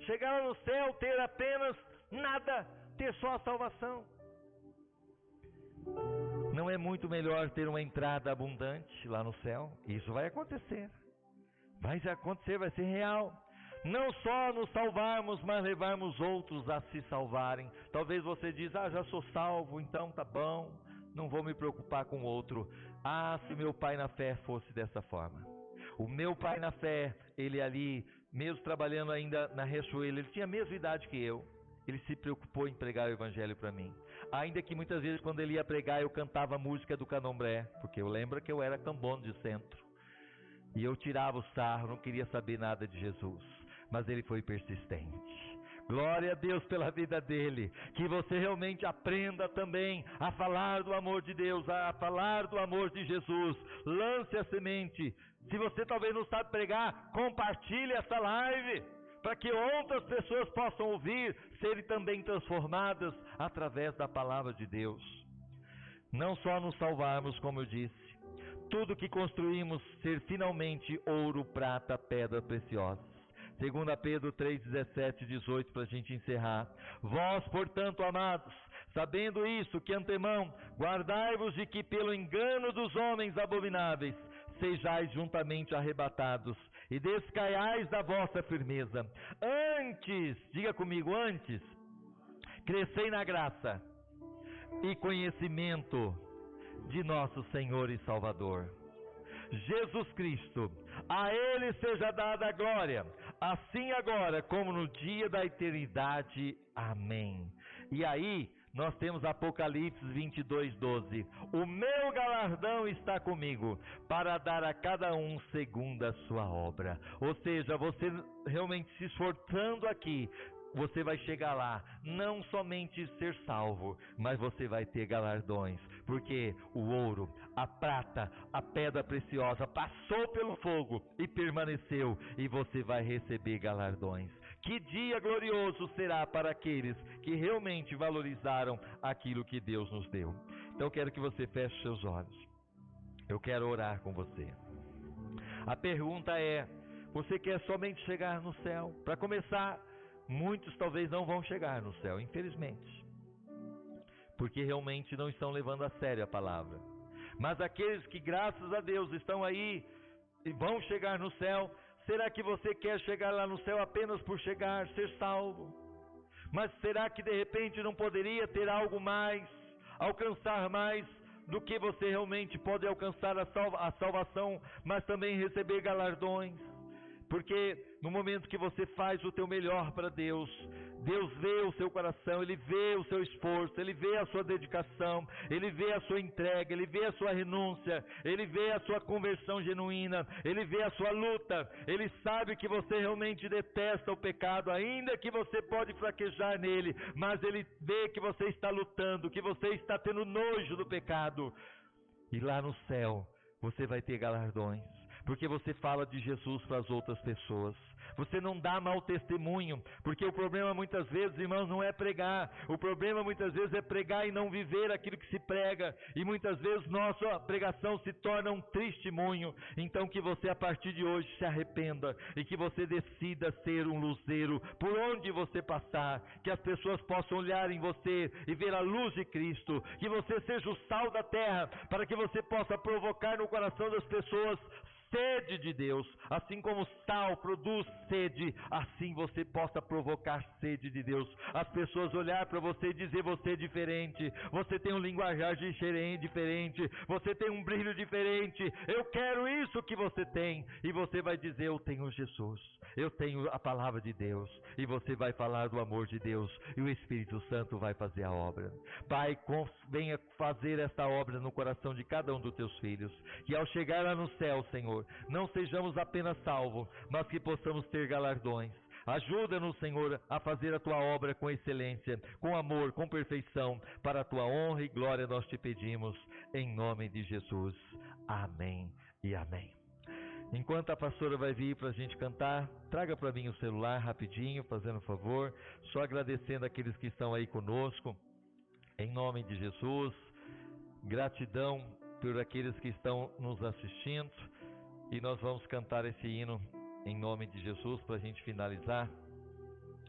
Chegar no céu, ter apenas nada, ter só a salvação? Não é muito melhor ter uma entrada abundante lá no céu? Isso vai acontecer. Vai acontecer, vai ser real. Não só nos salvarmos, mas levarmos outros a se salvarem. Talvez você diz: ah, já sou salvo, então tá bom, não vou me preocupar com o outro. Ah, se meu pai na fé fosse dessa forma. O meu pai na fé, ele ali, mesmo trabalhando ainda na Riachuelo, ele tinha a mesma idade que eu. Ele se preocupou em pregar o evangelho para mim. Ainda que muitas vezes quando ele ia pregar, eu cantava a música do candomblé, porque eu lembro que eu era cambono de centro. E eu tirava o sarro, não queria saber nada de Jesus. Mas ele foi persistente. Glória a Deus pela vida dele. Que você realmente aprenda também a falar do amor de Deus, a falar do amor de Jesus. Lance a semente. Se você talvez não sabe pregar, compartilhe essa live, para que outras pessoas possam ouvir, serem também transformadas através da palavra de Deus. Não só nos salvarmos, como eu disse, tudo que construímos ser finalmente ouro, prata, pedra preciosa. 2 Pedro 3, 17 e 18, para a gente encerrar. Vós, portanto, amados, sabendo isso, que antemão guardai-vos de que pelo engano dos homens abomináveis sejais juntamente arrebatados e descaiais da vossa firmeza. Antes, diga comigo, antes, crescei na graça e conhecimento de nosso Senhor e Salvador Jesus Cristo. A Ele seja dada a glória, assim agora como no dia da eternidade. Amém. E aí nós temos Apocalipse 22, 12. O meu galardão está comigo, para dar a cada um segundo a sua obra. Ou seja, você realmente se esforçando aqui, você vai chegar lá, não somente ser salvo, mas você vai ter galardões, porque o ouro, a prata, a pedra preciosa passou pelo fogo e permaneceu, e você vai receber galardões. Que dia glorioso será para aqueles que realmente valorizaram aquilo que Deus nos deu. Então eu quero que você feche seus olhos. Eu quero orar com você. A pergunta é: você quer somente chegar no céu? Para começar, muitos talvez não vão chegar no céu, infelizmente, porque realmente não estão levando a sério a palavra. Mas aqueles que, graças a Deus, estão aí e vão chegar no céu, será que você quer chegar lá no céu apenas por chegar, ser salvo? Mas será que de repente não poderia ter algo mais, alcançar mais do que você realmente pode alcançar a salvação, mas também receber galardões? Porque no momento que você faz o teu melhor para Deus, Deus vê o seu coração, Ele vê o seu esforço, Ele vê a sua dedicação, Ele vê a sua entrega, Ele vê a sua renúncia, Ele vê a sua conversão genuína, Ele vê a sua luta, Ele sabe que você realmente detesta o pecado, ainda que você pode fraquejar nele, mas Ele vê que você está lutando, que você está tendo nojo do pecado. E lá no céu, você vai ter galardões, porque você fala de Jesus para as outras pessoas. Você não dá mau testemunho, porque o problema muitas vezes, irmãos, não é pregar. O problema muitas vezes é pregar e não viver aquilo que se prega. E muitas vezes nossa pregação se torna um testemunho. Então que você a partir de hoje se arrependa e que você decida ser um luzeiro por onde você passar. Que as pessoas possam olhar em você e ver a luz de Cristo. Que você seja o sal da terra, para que você possa provocar no coração das pessoas sede de Deus. Assim como o sal produz sede, assim você possa provocar sede de Deus. As pessoas olhar para você e dizer: você é diferente, você tem um linguajar diferente, você tem um brilho diferente, eu quero isso que você tem. E você vai dizer: eu tenho Jesus, eu tenho a palavra de Deus. E você vai falar do amor de Deus, e o Espírito Santo vai fazer a obra. Pai, venha fazer esta obra no coração de cada um dos teus filhos, que ao chegar lá no céu, Senhor, não sejamos apenas salvos, mas que possamos ter galardões. Ajuda-nos, Senhor, a fazer a Tua obra com excelência, com amor, com perfeição, para a Tua honra e glória nós te pedimos, em nome de Jesus. Amém e amém. Enquanto a pastora vai vir para a gente cantar, traga para mim o celular rapidinho, fazendo um favor, só agradecendo aqueles que estão aí conosco, em nome de Jesus. Gratidão por aqueles que estão nos assistindo. E nós vamos cantar esse hino em nome de Jesus para a gente finalizar.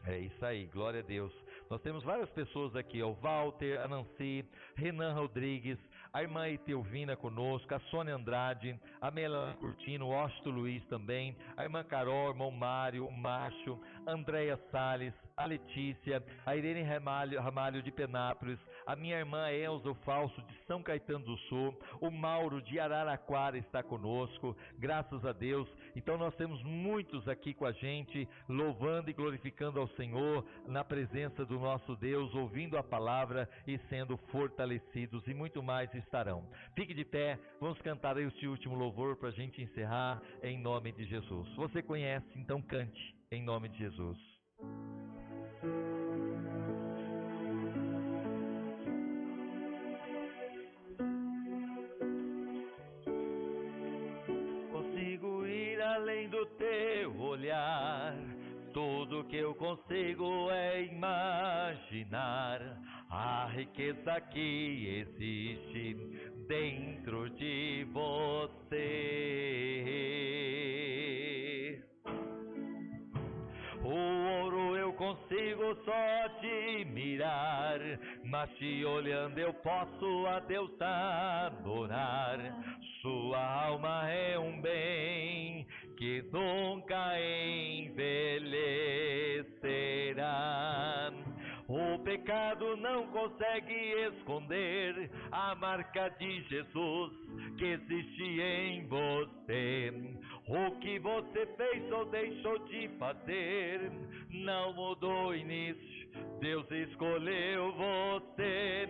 É isso aí, glória a Deus. Nós temos várias pessoas aqui, o Walter, a Nancy, Renan Rodrigues, a irmã Etelvina conosco, a Sônia Andrade, a Melanie Curtino, o Osto Luiz também, a irmã Carol, o irmão Mário, o Márcio, a Andréia Salles, a Letícia, a Irene Ramalho de Penápolis, a minha irmã Elza Falso de São Caetano do Sul, o Mauro de Araraquara está conosco, graças a Deus. Então nós temos muitos aqui com a gente, louvando e glorificando ao Senhor, na presença do nosso Deus, ouvindo a palavra e sendo fortalecidos, e muito mais estarão. Fique de pé, vamos cantar aí este último louvor para a gente encerrar, em nome de Jesus. Você conhece, então cante, em nome de Jesus. Consigo ir além do teu olhar, tudo que eu consigo é imaginar a riqueza que existe dentro de você. O ouro eu consigo só admirar, mas te olhando eu posso a Deus adorar. Sua alma é um bem que nunca envelhecerá. O pecado não consegue esconder a marca de Jesus que existe em você. O que você fez ou deixou de fazer não mudou o início, Deus escolheu você.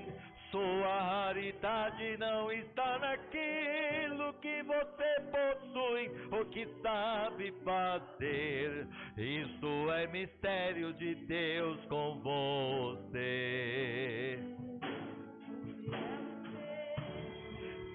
Sua raridade não está naquilo que que você possui, o que sabe fazer. Isso é mistério de Deus com você.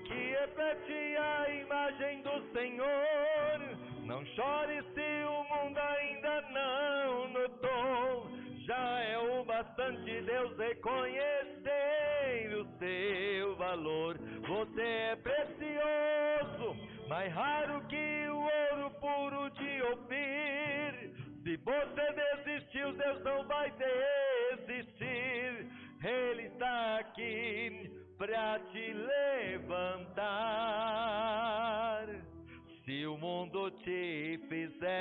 Que reflete a imagem do Senhor. Não chore se o mundo ainda não notou. Já é o bastante Deus reconhecer o seu valor. Você é precioso, mais raro que o ouro puro de Ofir. Se você desistiu, Deus não vai desistir. Ele está aqui pra te levantar. Se o mundo te fizer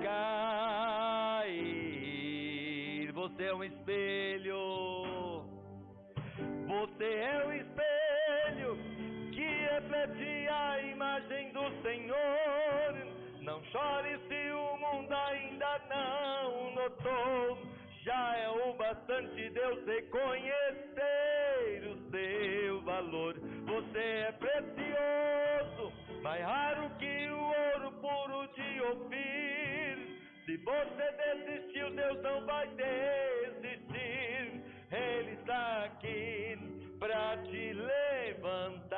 cair, você é um espelho. Você é um espelho que reflete a imagem do Senhor. Não chore se o mundo ainda não notou. Já é o bastante Deus reconhecer o seu valor. Você é precioso, mais raro que o ouro puro de Ofir. Se você desistiu, Deus não vai desistir. Ele está aqui pra te levantar.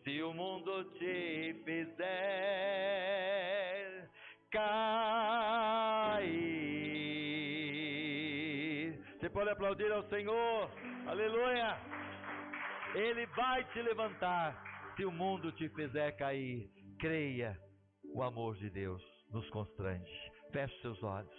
Se o mundo te fizer cair, você pode aplaudir ao Senhor. Aleluia. Ele vai te levantar. Se o mundo te fizer cair, creia. O amor de Deus nos constrange. Feche seus olhos.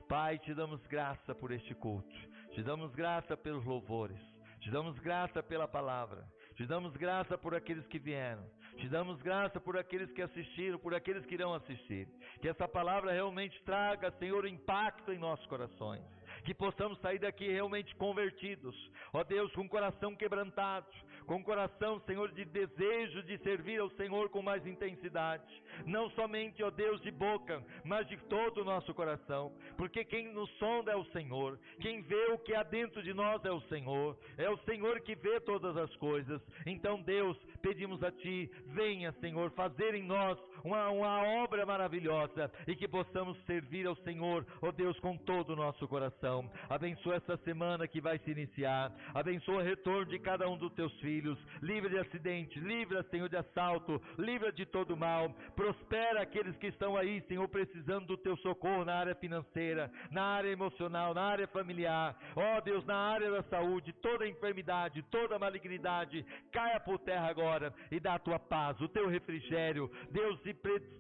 Pai, te damos graça por este culto. Te damos graça pelos louvores. Te damos graça pela palavra. Te damos graça por aqueles que vieram. Te damos graça por aqueles que assistiram, por aqueles que irão assistir. Que essa palavra realmente traga, Senhor, impacto em nossos corações. Que possamos sair daqui realmente convertidos. Ó Deus, com o coração quebrantado. Com o coração, Senhor, de desejo de servir ao Senhor com mais intensidade. Não somente, ó Deus, de boca, mas de todo o nosso coração. Porque quem nos sonda é o Senhor. Quem vê o que há dentro de nós é o Senhor. É o Senhor que vê todas as coisas. Então, Deus, pedimos a Ti, venha, Senhor, fazer em nós uma obra maravilhosa. E que possamos servir ao Senhor, ó Deus, com todo o nosso coração. Abençoa essa semana que vai se iniciar. Abençoa o retorno de cada um dos Teus filhos. Livra de acidente, livra, Senhor, de assalto, livra de todo mal. Prospera aqueles que estão aí, Senhor, precisando do Teu socorro na área financeira, na área emocional, na área familiar. Ó Deus, na área da saúde, toda enfermidade, toda malignidade, caia por terra agora e dá a Tua paz, o Teu refrigério. Deus,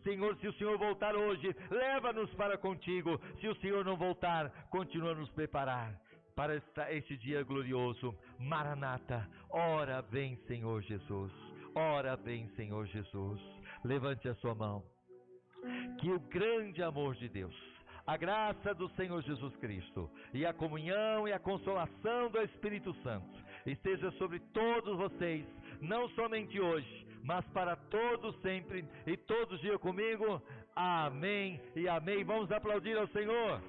Senhor, se o Senhor voltar hoje, leva-nos para contigo. Se o Senhor não voltar, continua a nos preparar para este dia glorioso. Maranata, ora vem, Senhor Jesus. Ora vem, Senhor Jesus. Levante a sua mão. Que o grande amor de Deus, a graça do Senhor Jesus Cristo e a comunhão e a consolação do Espírito Santo esteja sobre todos vocês, não somente hoje, mas para todos sempre e todos os dias comigo. Amém e amém. Vamos aplaudir ao Senhor.